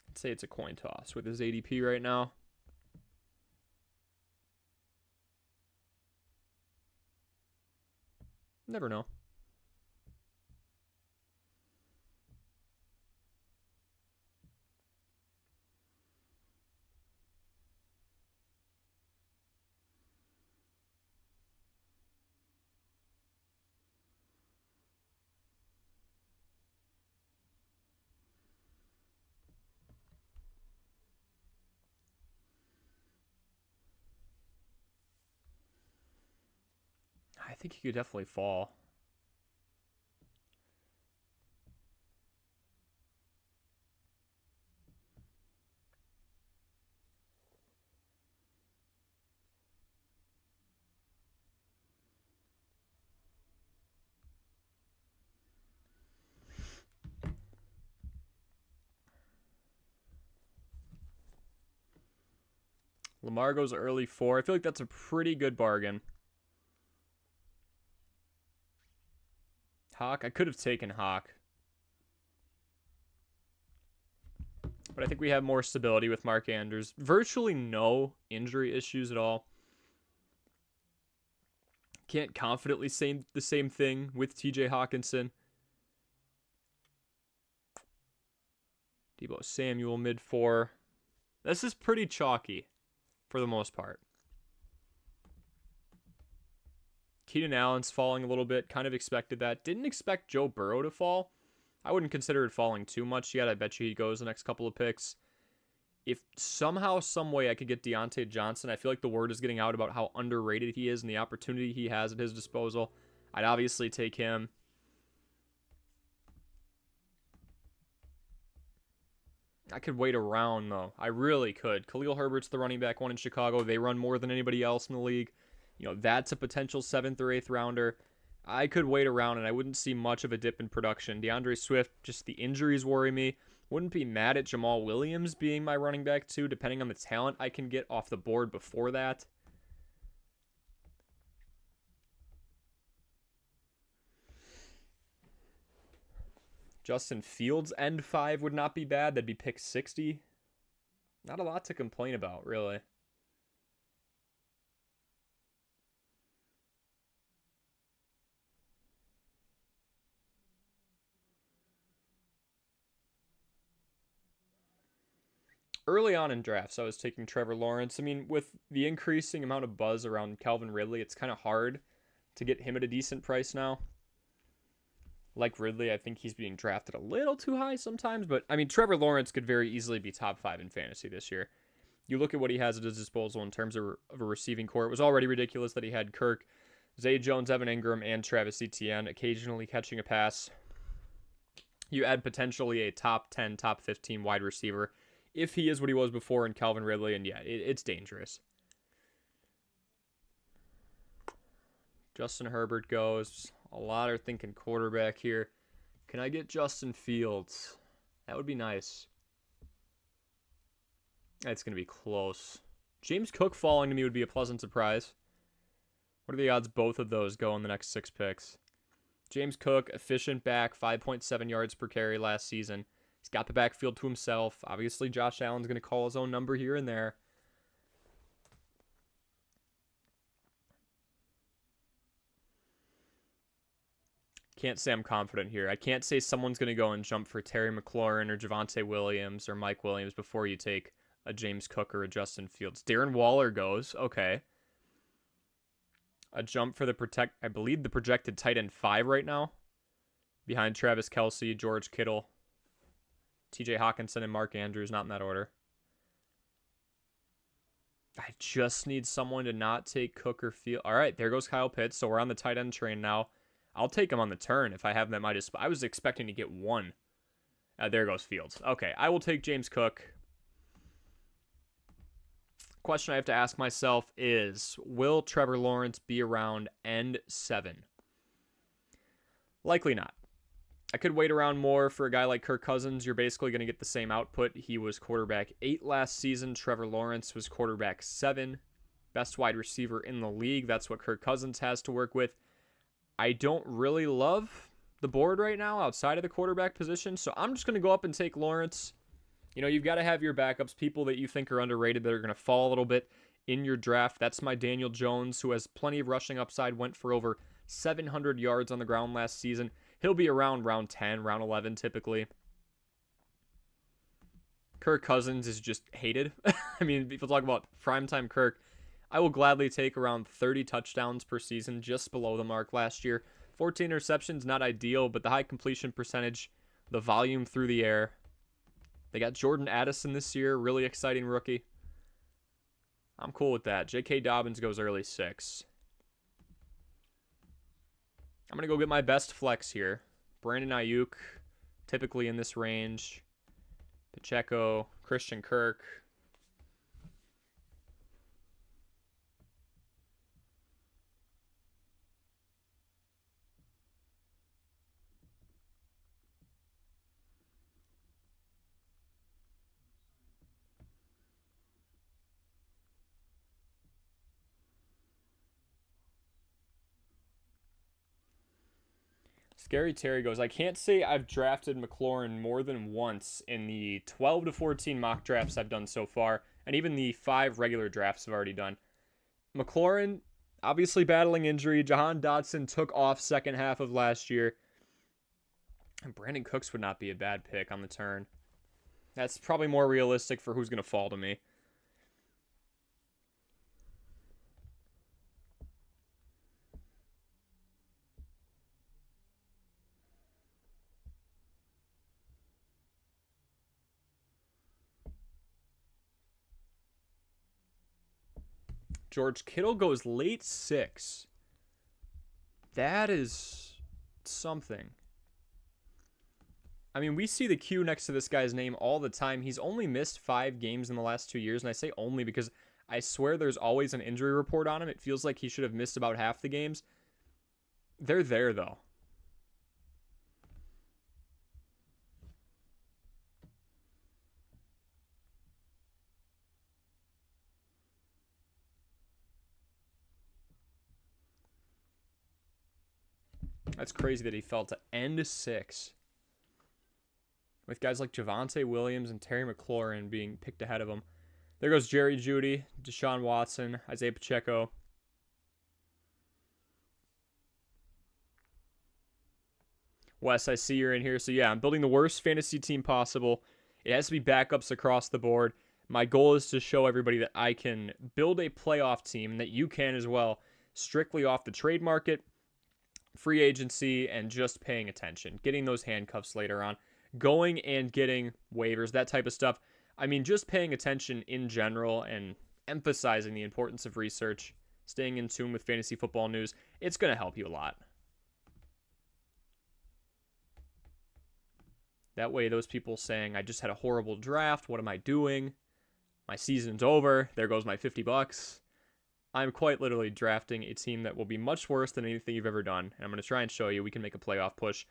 I'd say it's a coin toss with his ADP right now. Never know. I think he could definitely fall. Lamar goes early 4. I feel like that's a pretty good bargain. Hawk. I could have taken Hawk. But I think we have more stability with Mark Andrews. Virtually no injury issues at all. Can't confidently say the same thing with TJ Hawkinson. Deebo Samuel mid 4. This is pretty chalky for the most part. Keenan Allen's falling a little bit. Kind of expected that. Didn't expect Joe Burrow to fall. I wouldn't consider it falling too much yet. I bet you he goes the next couple of picks. If somehow, some way I could get Deontay Johnson, I feel like the word is getting out about how underrated he is and the opportunity he has at his disposal. I'd obviously take him. I could wait around, though. I really could. Khalil Herbert's the running back 1 in Chicago. They run more than anybody else in the league. You know, that's a potential 7th or 8th rounder. I could wait around, and I wouldn't see much of a dip in production. DeAndre Swift, just the injuries worry me. Wouldn't be mad at Jamal Williams being my running back, too, depending on the talent I can get off the board before that. Justin Fields, end 5 would not be bad. That'd be pick 60. Not a lot to complain about, really. Early on in drafts, I was taking Trevor Lawrence. I mean, with the increasing amount of buzz around Calvin Ridley, it's kind of hard to get him at a decent price now. Like Ridley, I think he's being drafted a little too high sometimes, but I mean, Trevor Lawrence could very easily be top 5 in fantasy this year. You look at what he has at his disposal in terms of a receiving core. It was already ridiculous that he had Kirk, Zay Jones, Evan Ingram, and Travis Etienne occasionally catching a pass. You add potentially a top 10, top 15 wide receiver if he is what he was before in Calvin Ridley, and yeah, it's dangerous. Justin Herbert goes. A lot are thinking quarterback here. Can I get Justin Fields? That would be nice. It's going to be close. James Cook falling to me would be a pleasant surprise. What are the odds both of those go in the next 6 picks? James Cook, efficient back, 5.7 yards per carry last season. He's got the backfield to himself. Obviously, Josh Allen's going to call his own number here and there. Can't say I'm confident here. I can't say someone's going to go and jump for Terry McLaurin or Javonte Williams or Mike Williams before you take a James Cook or a Justin Fields. Darren Waller goes. Okay. A jump for I believe the projected tight end 5 right now. Behind Travis Kelce, George Kittle, TJ Hawkinson, and Mark Andrews. Not in that order. I just need someone to not take Cook or Fields. All right, there goes Kyle Pitts. So we're on the tight end train now. I'll take him on the turn if I have them at my disposal. I was expecting to get 1. There goes Fields. Okay, I will take James Cook. Question I have to ask myself is, will Trevor Lawrence be around end 7? Likely not. I could wait around more for a guy like Kirk Cousins. You're basically going to get the same output. He was quarterback 8 last season. Trevor Lawrence was quarterback 7. Best wide receiver in the league. That's what Kirk Cousins has to work with. I don't really love the board right now outside of the quarterback position, so I'm just going to go up and take Lawrence. You know, you've got to have your backups, people that you think are underrated that are going to fall a little bit in your draft. That's my Daniel Jones, who has plenty of rushing upside, went for over 700 yards on the ground last season. He'll be around round 10, round 11 typically. Kirk Cousins is just hated. I mean, people talk about primetime Kirk. I will gladly take around 30 touchdowns per season, just below the mark last year. 14 interceptions, not ideal, but the high completion percentage, the volume through the air. They got Jordan Addison this year, really exciting rookie. I'm cool with that. J.K. Dobbins goes early 6. I'm going to go get my best flex here. Brandon Ayuk, typically in this range. Pacheco, Christian Kirk. Scary Terry goes, I can't say I've drafted McLaurin more than once in the 12 to 14 mock drafts I've done so far, and even the 5 regular drafts I've already done. McLaurin, obviously battling injury. Jahan Dotson took off second half of last year. And Brandon Cooks would not be a bad pick on the turn. That's probably more realistic for who's going to fall to me. George Kittle goes late 6. That is something. I mean, we see the Q next to this guy's name all the time. He's only missed 5 games in the last 2 years, and I say only because I swear there's always an injury report on him. It feels like he should have missed about half the games. They're there, though. That's crazy that he fell to end 6. With guys like Javonte Williams and Terry McLaurin being picked ahead of him. There goes Jerry Jeudy, Deshaun Watson, Isaiah Pacheco. Wes, I see you're in here. So yeah, I'm building the worst fantasy team possible. It has to be backups across the board. My goal is to show everybody that I can build a playoff team, and that you can as well, strictly off the trade market, free agency, and just paying attention. Getting those handcuffs later on. Going and getting waivers, that type of stuff. I mean, just paying attention in general and emphasizing the importance of research, staying in tune with fantasy football news, it's going to help you a lot. That way, those people saying, I just had a horrible draft, what am I doing? My season's over, there goes my $50. I'm quite literally drafting a team that will be much worse than anything you've ever done, and I'm going to try and show you we can make a playoff push.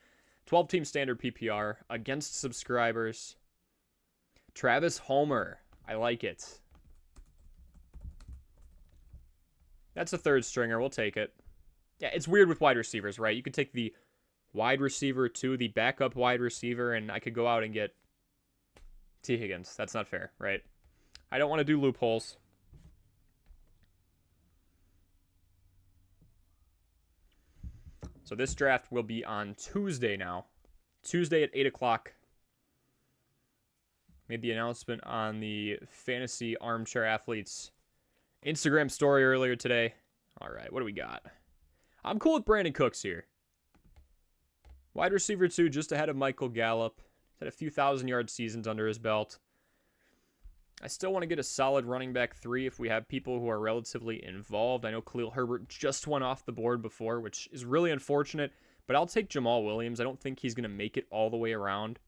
12-team standard PPR against subscribers. Travis Homer. I like it. That's a third stringer. We'll take it. Yeah, it's weird with wide receivers, right? You could take the wide receiver to the backup wide receiver, and I could go out and get T. Higgins. That's not fair, right? I don't want to do loopholes. So this draft will be on Tuesday now. Tuesday at 8 o'clock. Made the announcement on the Fantasy Armchair Athletes Instagram story earlier today. All right, what do we got? I'm cool with Brandon Cooks here. Wide receiver 2, just ahead of Michael Gallup. He's had a few 1,000-yard seasons under his belt. I still want to get a solid running back 3 if we have people who are relatively involved. I know Khalil Herbert just went off the board before, which is really unfortunate, but I'll take Jamal Williams. I don't think he's going to make it all the way around.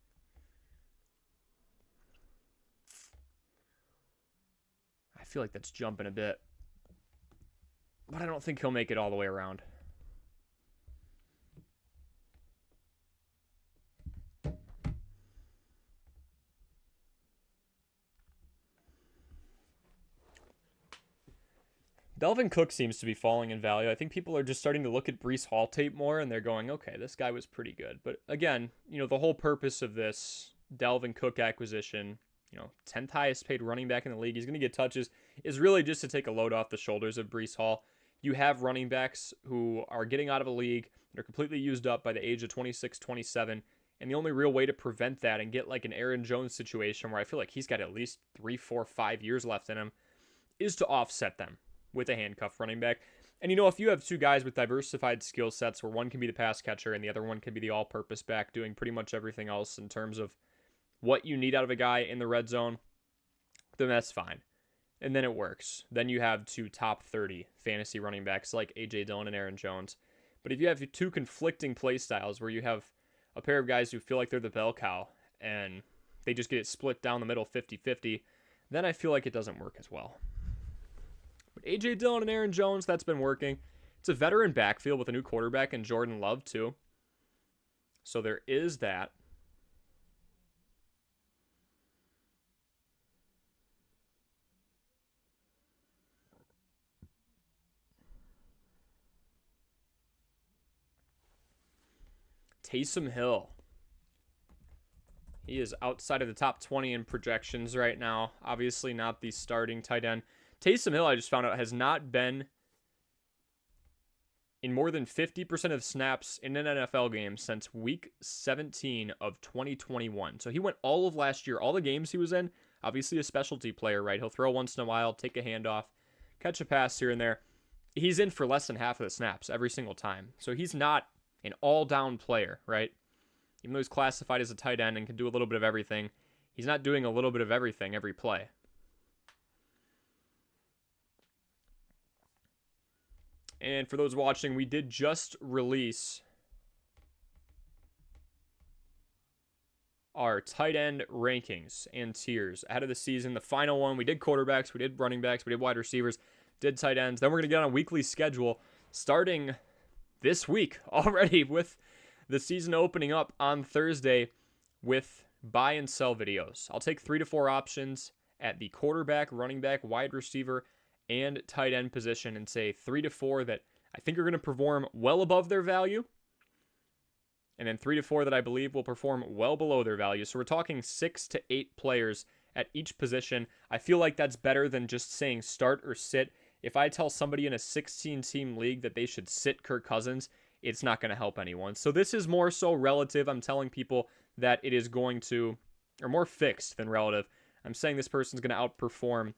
I feel like that's jumping a bit, but I don't think he'll make it all the way around. Dalvin Cook seems to be falling in value. I think people are just starting to look at Breece Hall tape more, and they're going, okay, this guy was pretty good. But again, the whole purpose of this Dalvin Cook acquisition, 10th highest paid running back in the league, he's going to get touches, is really just to take a load off the shoulders of Breece Hall. you have running backs who are getting out of a league and are completely used up by the age of 26, 27. And the only real way to prevent that and get like an Aaron Jones situation where I feel like he's got at least 3, 4, 5 years left in him is to offset them with a handcuff running back. And if you have two guys with diversified skill sets where one can be the pass catcher and the other one can be the all-purpose back doing pretty much everything else in terms of what you need out of a guy in the red zone, then that's fine. And then it works. Then you have two top 30 fantasy running backs like A.J. Dillon and Aaron Jones. But if you have two conflicting play styles where you have a pair of guys who feel like they're the bell cow and they just get it split down the middle 50-50, then I feel like it doesn't work as well. But A.J. Dillon and Aaron Jones, that's been working. It's a veteran backfield with a new quarterback and Jordan Love too. So there is that. Taysom Hill. He is outside of the top 20 in projections right now. Obviously not the starting tight end. Taysom Hill, I just found out, has not been in more than 50% of snaps in an NFL game since week 17 of 2021. So he went all of last year, all the games he was in. Obviously a specialty player, right? He'll throw once in a while, take a handoff, catch a pass here and there. He's in for less than half of the snaps every single time. So he's not an all-down player, right? Even though he's classified as a tight end and can do a little bit of everything, he's not doing a little bit of everything every play. And for those watching, we did just release our tight end rankings and tiers ahead of the season. The final one, we did quarterbacks, we did running backs, we did wide receivers, did tight ends. Then we're going to get on a weekly schedule starting this week already, with the season opening up on Thursday with buy and sell videos. I'll take 3 to 4 options at the quarterback, running back, wide receiver, and tight end position and say 3 to 4 that I think are going to perform well above their value, and then 3 to 4 that I believe will perform well below their value. So we're talking 6 to 8 players at each position. I feel like that's better than just saying start or sit. If I tell somebody in a 16-team league that they should sit Kirk Cousins, it's not going to help anyone. So this is more so relative. I'm telling people that it is going to, or more fixed than relative. I'm saying this person's going to outperform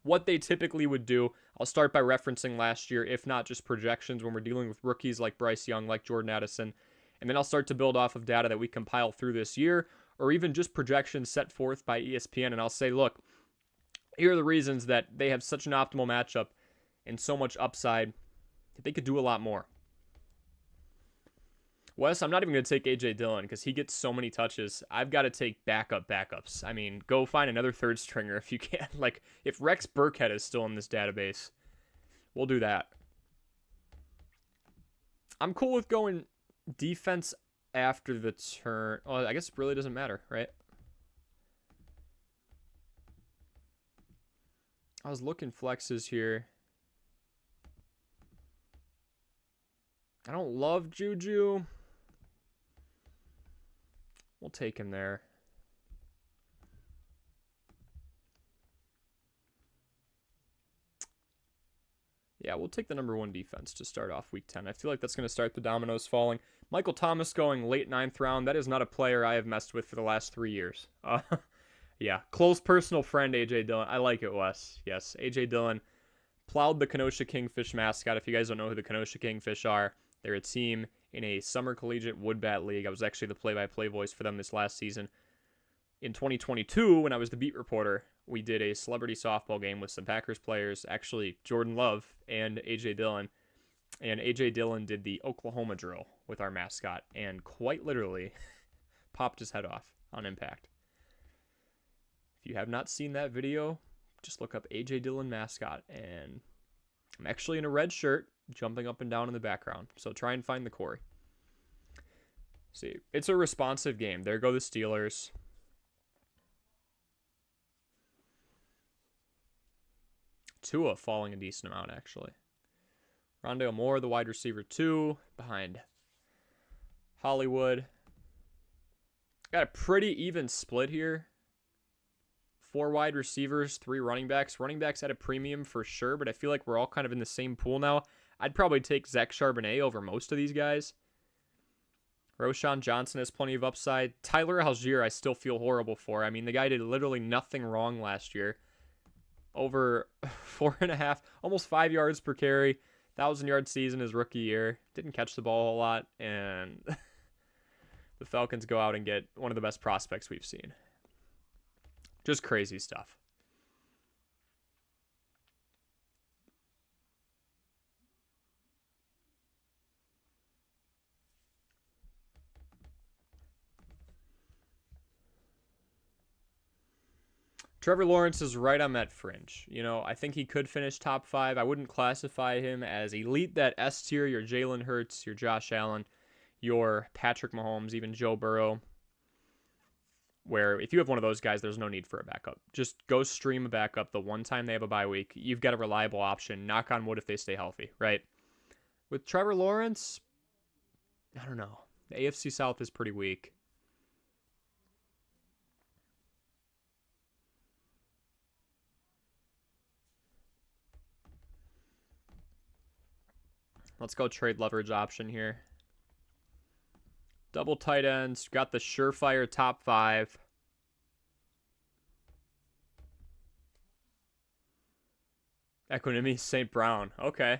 what they typically would do. I'll start by referencing last year, if not just projections when we're dealing with rookies like Bryce Young, like Jordan Addison. And then I'll start to build off of data that we compile through this year, or even just projections set forth by ESPN. And I'll say, look, here are the reasons that they have such an optimal matchup and so much upside that they could do a lot more. Wes, I'm not even going to take A.J. Dillon because he gets so many touches. I've got to take backups. I mean, go find another third stringer if you can. Like, if Rex Burkhead is still in this database, we'll do that. I'm cool with going defense after the turn. Oh, I guess it really doesn't matter, right? I was looking flexes here. I don't love Juju. We'll take him there. Yeah, we'll take the number 1 defense to start off week 10. I feel like that's going to start the dominoes falling. Michael Thomas going late 9th round. That is not a player I have messed with for the last 3 years. Yeah, close personal friend A.J. Dillon. I like it, Wes. Yes, A.J. Dillon plowed the Kenosha Kingfish mascot. If you guys don't know who the Kenosha Kingfish are, they're a team in a summer collegiate woodbat league. I was actually the play-by-play voice for them this last season. In 2022, when I was the beat reporter, we did a celebrity softball game with some Packers players, actually Jordan Love and A.J. Dillon. And A.J. Dillon did the Oklahoma drill with our mascot and quite literally popped his head off on impact. If you have not seen that video, just look up A.J. Dillon mascot, and I'm actually in a red shirt jumping up and down in the background. So try and find the Corey. See, it's a responsive game. There go the Steelers. Tua falling a decent amount, actually. Rondale Moore, the wide receiver 2, behind Hollywood. Got a pretty even split here. 4 wide receivers, 3 running backs. Running backs at a premium for sure, but I feel like we're all kind of in the same pool now. I'd probably take Zach Charbonnet over most of these guys. Roschon Johnson has plenty of upside. Tyler Algier, I still feel horrible for. I mean, the guy did literally nothing wrong last year. Over 4.5, almost 5 yards per carry. 1,000-yard season his rookie year. Didn't catch the ball a whole lot. And the Falcons go out and get one of the best prospects we've seen. Just crazy stuff. Trevor Lawrence is right on that fringe. You know, I think he could finish top 5. I wouldn't classify him as elite, that S tier, your Jalen Hurts, your Josh Allen, your Patrick Mahomes, even Joe Burrow, where if you have one of those guys, there's no need for a backup. Just go stream a backup the one time they have a bye week. You've got a reliable option. Knock on wood if they stay healthy, right? With Trevor Lawrence, I don't know. The AFC South is pretty weak. Let's go trade leverage option here. Double tight ends. Got the surefire top 5. Equanimous St. Brown. Okay.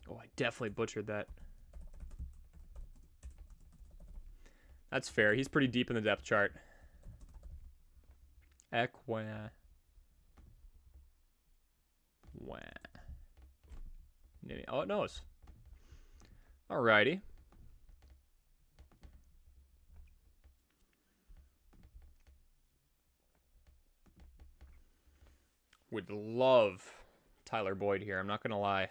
Oh, I definitely butchered that. That's fair. He's pretty deep in the depth chart. Oh, it knows. Alrighty. Would love Tyler Boyd here. I'm not going to lie.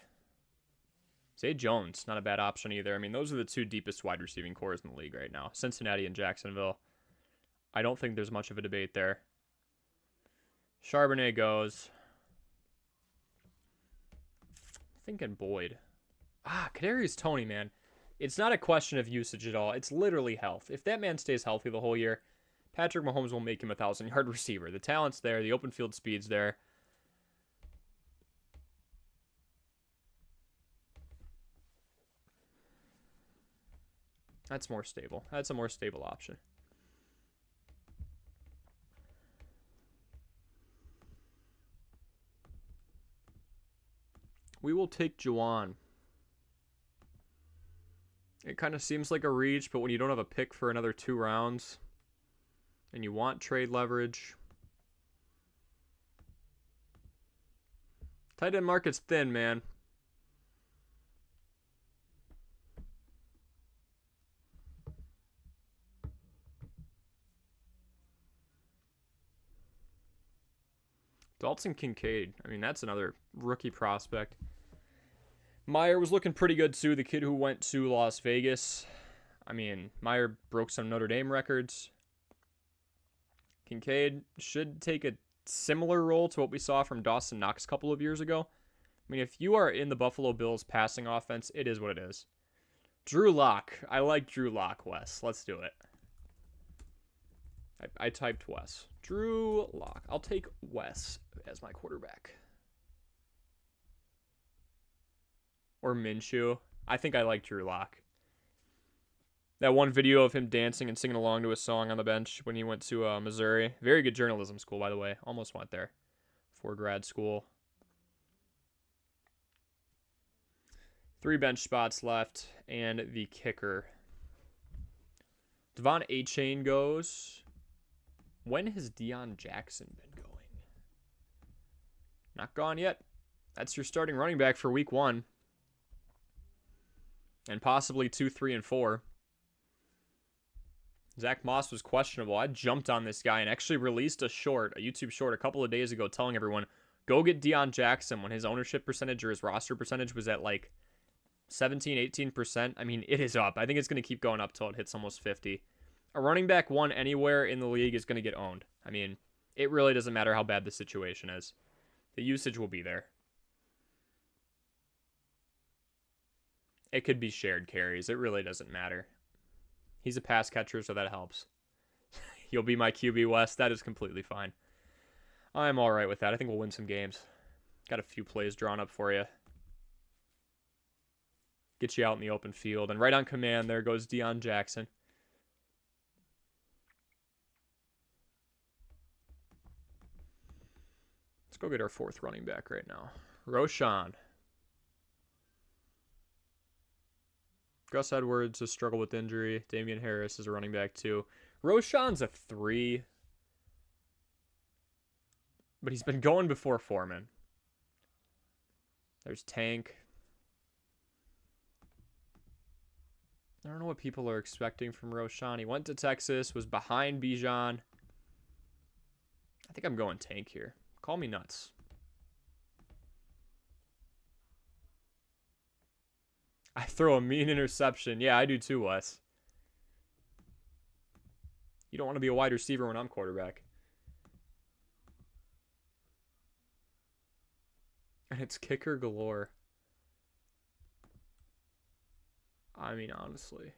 Zay Jones, not a bad option either. I mean, those are the 2 deepest wide receiving cores in the league right now. Cincinnati and Jacksonville. I don't think there's much of a debate there. Charbonnet goes. Thinking Boyd. Kadarius Toney, man. It's not a question of usage at all. It's literally health. If that man stays healthy the whole year, Patrick Mahomes will make him a 1,000-yard receiver. The talent's there. The open field speed's there. That's more stable. That's a more stable option. We will take Juwan. It kind of seems like a reach, but when you don't have a pick for another 2 rounds and you want trade leverage. Tight end market's thin, man. Dalton Kincaid. I mean, that's another rookie prospect. Meyer was looking pretty good, too. The kid who went to Las Vegas. I mean, Meyer broke some Notre Dame records. Kincaid should take a similar role to what we saw from Dawson Knox a couple of years ago. I mean, if you are in the Buffalo Bills passing offense, it is what it is. Drew Lock. I like Drew Lock, Wes. Let's do it. I typed Wes. Drew Lock. I'll take Wes as my quarterback. Or Minshew. I think I like Drew Lock. That one video of him dancing and singing along to a song on the bench when he went to Missouri. Very good journalism school, by the way. Almost went there for grad school. 3 bench spots left. And the kicker. Devon Achane goes. When has Deion Jackson been going? Not gone yet. That's your starting running back for week 1. And possibly 2, 3, and 4. Zach Moss was questionable. I jumped on this guy and actually released a YouTube short a couple of days ago telling everyone, go get Deion Jackson when his ownership percentage or his roster percentage was at like 17, 18%. I mean, it is up. I think it's going to keep going up till it hits almost 50. A running back 1 anywhere in the league is going to get owned. I mean, it really doesn't matter how bad the situation is. The usage will be there. It could be shared carries. It really doesn't matter. He's a pass catcher, so that helps. You'll be my QB West. That is completely fine. I'm all right with that. I think we'll win some games. Got a few plays drawn up for you. Get you out in the open field. And right on command, there goes Deion Jackson. Let's go get our fourth running back right now. Roschon. Gus Edwards has struggled with injury. Damian Harris is a running back too. Roschon's a 3. But he's been going before Foreman. There's Tank. I don't know what people are expecting from Roschon. He went to Texas, was behind Bijan. I think I'm going Tank here. Call me nuts. I throw a mean interception. Yeah, I do too, Wes. You don't want to be a wide receiver when I'm quarterback. And it's kicker galore. I mean, honestly.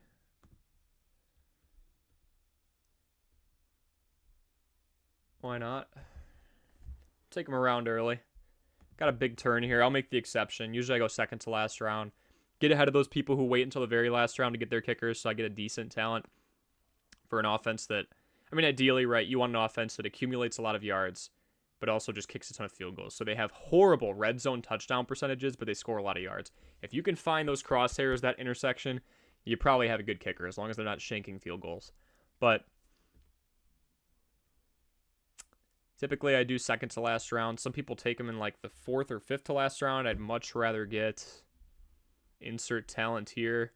Why not? Take him around early. Got a big turn here. I'll make the exception. Usually I go second to last round. Get ahead of those people who wait until the very last round to get their kickers, so I get a decent talent for an offense that, I mean, ideally, right, you want an offense that accumulates a lot of yards, but also just kicks a ton of field goals. So they have horrible red zone touchdown percentages, but they score a lot of yards. If you can find those crosshairs, that intersection, you probably have a good kicker, as long as they're not shanking field goals. But typically I do second to last round. Some people take them in like the 4th or 5th to last round. I'd much rather get insert talent here.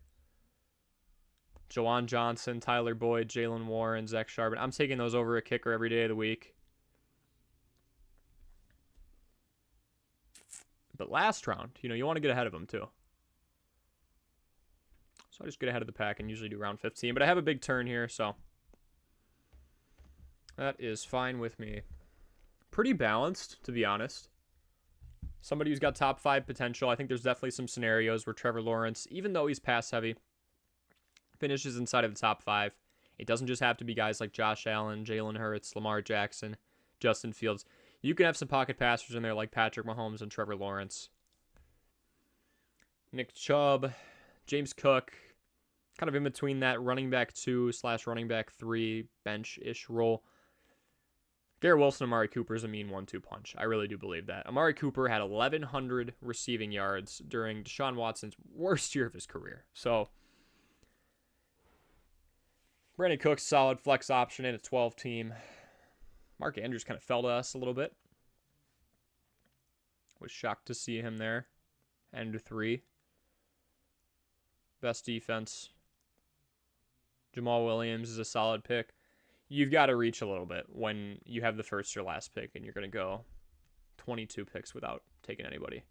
Jawan Johnson, Tyler Boyd, Jalen Warren, Zach Charbonnet. I'm taking those over a kicker every day of the week. But last round, you want to get ahead of them too. So I just get ahead of the pack and usually do round 15. But I have a big turn here, so that is fine with me. Pretty balanced, to be honest. Somebody who's got top 5 potential. I think there's definitely some scenarios where Trevor Lawrence, even though he's pass heavy, finishes inside of the top 5. It doesn't just have to be guys like Josh Allen, Jalen Hurts, Lamar Jackson, Justin Fields. You can have some pocket passers in there like Patrick Mahomes and Trevor Lawrence. Nick Chubb, James Cook, kind of in between that running back 2/running back 3 bench-ish role. Garrett Wilson and Amari Cooper is a mean 1-2 punch. I really do believe that. Amari Cooper had 1,100 receiving yards during Deshaun Watson's worst year of his career. So Brandon Cooks, solid flex option in a 12 team. Mark Andrews kind of fell to us a little bit. Was shocked to see him there. And 3. Best defense. Jamal Williams is a solid pick. You've got to reach a little bit when you have the first or last pick and you're going to go 22 picks without taking anybody.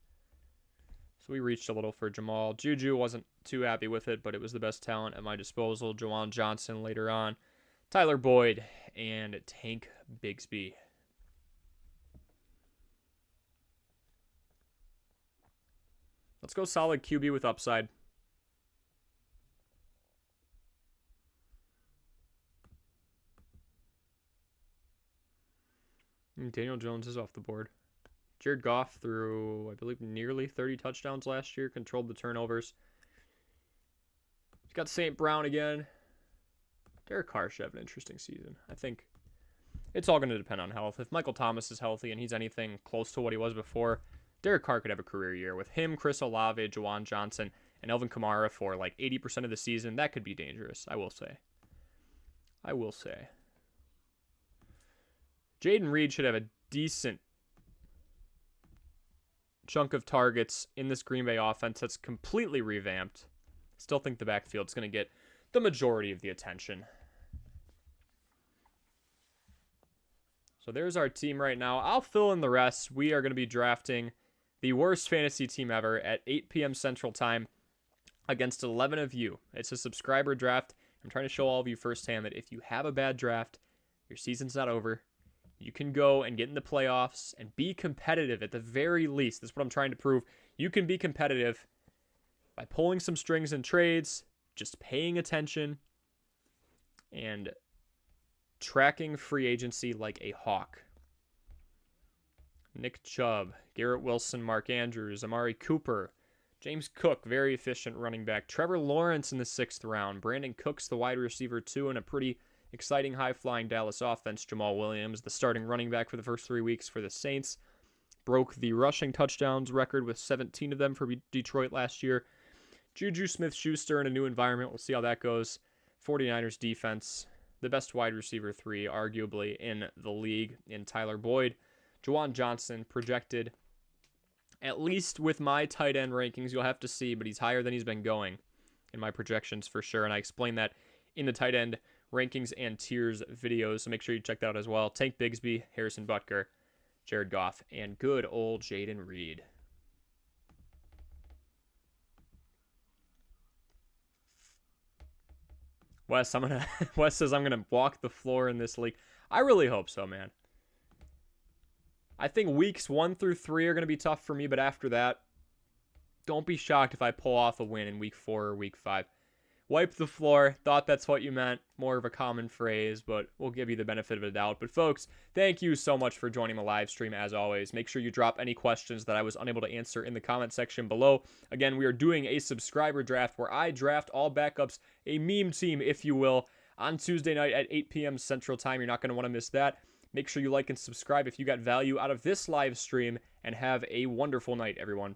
So we reached a little for Jamal. Juju wasn't too happy with it, but it was the best talent at my disposal. Jawan Johnson later on. Tyler Boyd and Tank Bigsby. Let's go solid QB with upside. Daniel Jones is off the board. Jared Goff threw, I believe, nearly 30 touchdowns last year. Controlled the turnovers. He's got St. Brown again. Derek Carr should have an interesting season. I think it's all going to depend on health. If Michael Thomas is healthy and he's anything close to what he was before, Derek Carr could have a career year. With him, Chris Olave, Jawan Johnson, and Elvin Kamara for like 80% of the season, that could be dangerous, I will say. Jaden Reed should have a decent chunk of targets in this Green Bay offense that's completely revamped. Still think the backfield's going to get the majority of the attention. So there's our team right now. I'll fill in the rest. We are going to be drafting the worst fantasy team ever at 8 p.m. Central Time against 11 of you. It's a subscriber draft. I'm trying to show all of you firsthand that if you have a bad draft, your season's not over. You can go and get in the playoffs and be competitive at the very least. That's what I'm trying to prove. You can be competitive by pulling some strings in trades, just paying attention, and tracking free agency like a hawk. Nick Chubb, Garrett Wilson, Mark Andrews, Amari Cooper, James Cook, very efficient running back. Trevor Lawrence in the 6th round. Brandon Cooks, the wide receiver, too, and a pretty exciting high-flying Dallas offense. Jamal Williams, the starting running back for the first 3 weeks for the Saints, broke the rushing touchdowns record with 17 of them for Detroit last year. Juju Smith-Schuster in a new environment. We'll see how that goes. 49ers defense, the best wide receiver 3, arguably, in the league, in Tyler Boyd. Juwan Johnson, projected, at least with my tight end rankings, you'll have to see, but he's higher than he's been going in my projections for sure, and I explain that in the tight end rankings and tiers videos, so make sure you check that out as well. Tank Bigsby, Harrison Butker, Jared Goff, and good old Jaden Reed. Wes says I'm gonna walk the floor in this league. I really hope so, man. I think weeks 1 through 3 are going to be tough for me, but after that, don't be shocked if I pull off a win in week 4 or week 5. Wipe the floor. Thought that's what you meant. More of a common phrase, but we'll give you the benefit of a doubt. But folks, thank you so much for joining the live stream as always. Make sure you drop any questions that I was unable to answer in the comment section below. Again, we are doing a subscriber draft where I draft all backups, a meme team, if you will, on Tuesday night at 8 p.m. Central Time. You're not going to want to miss that. Make sure you like and subscribe if you got value out of this live stream, and have a wonderful night, everyone.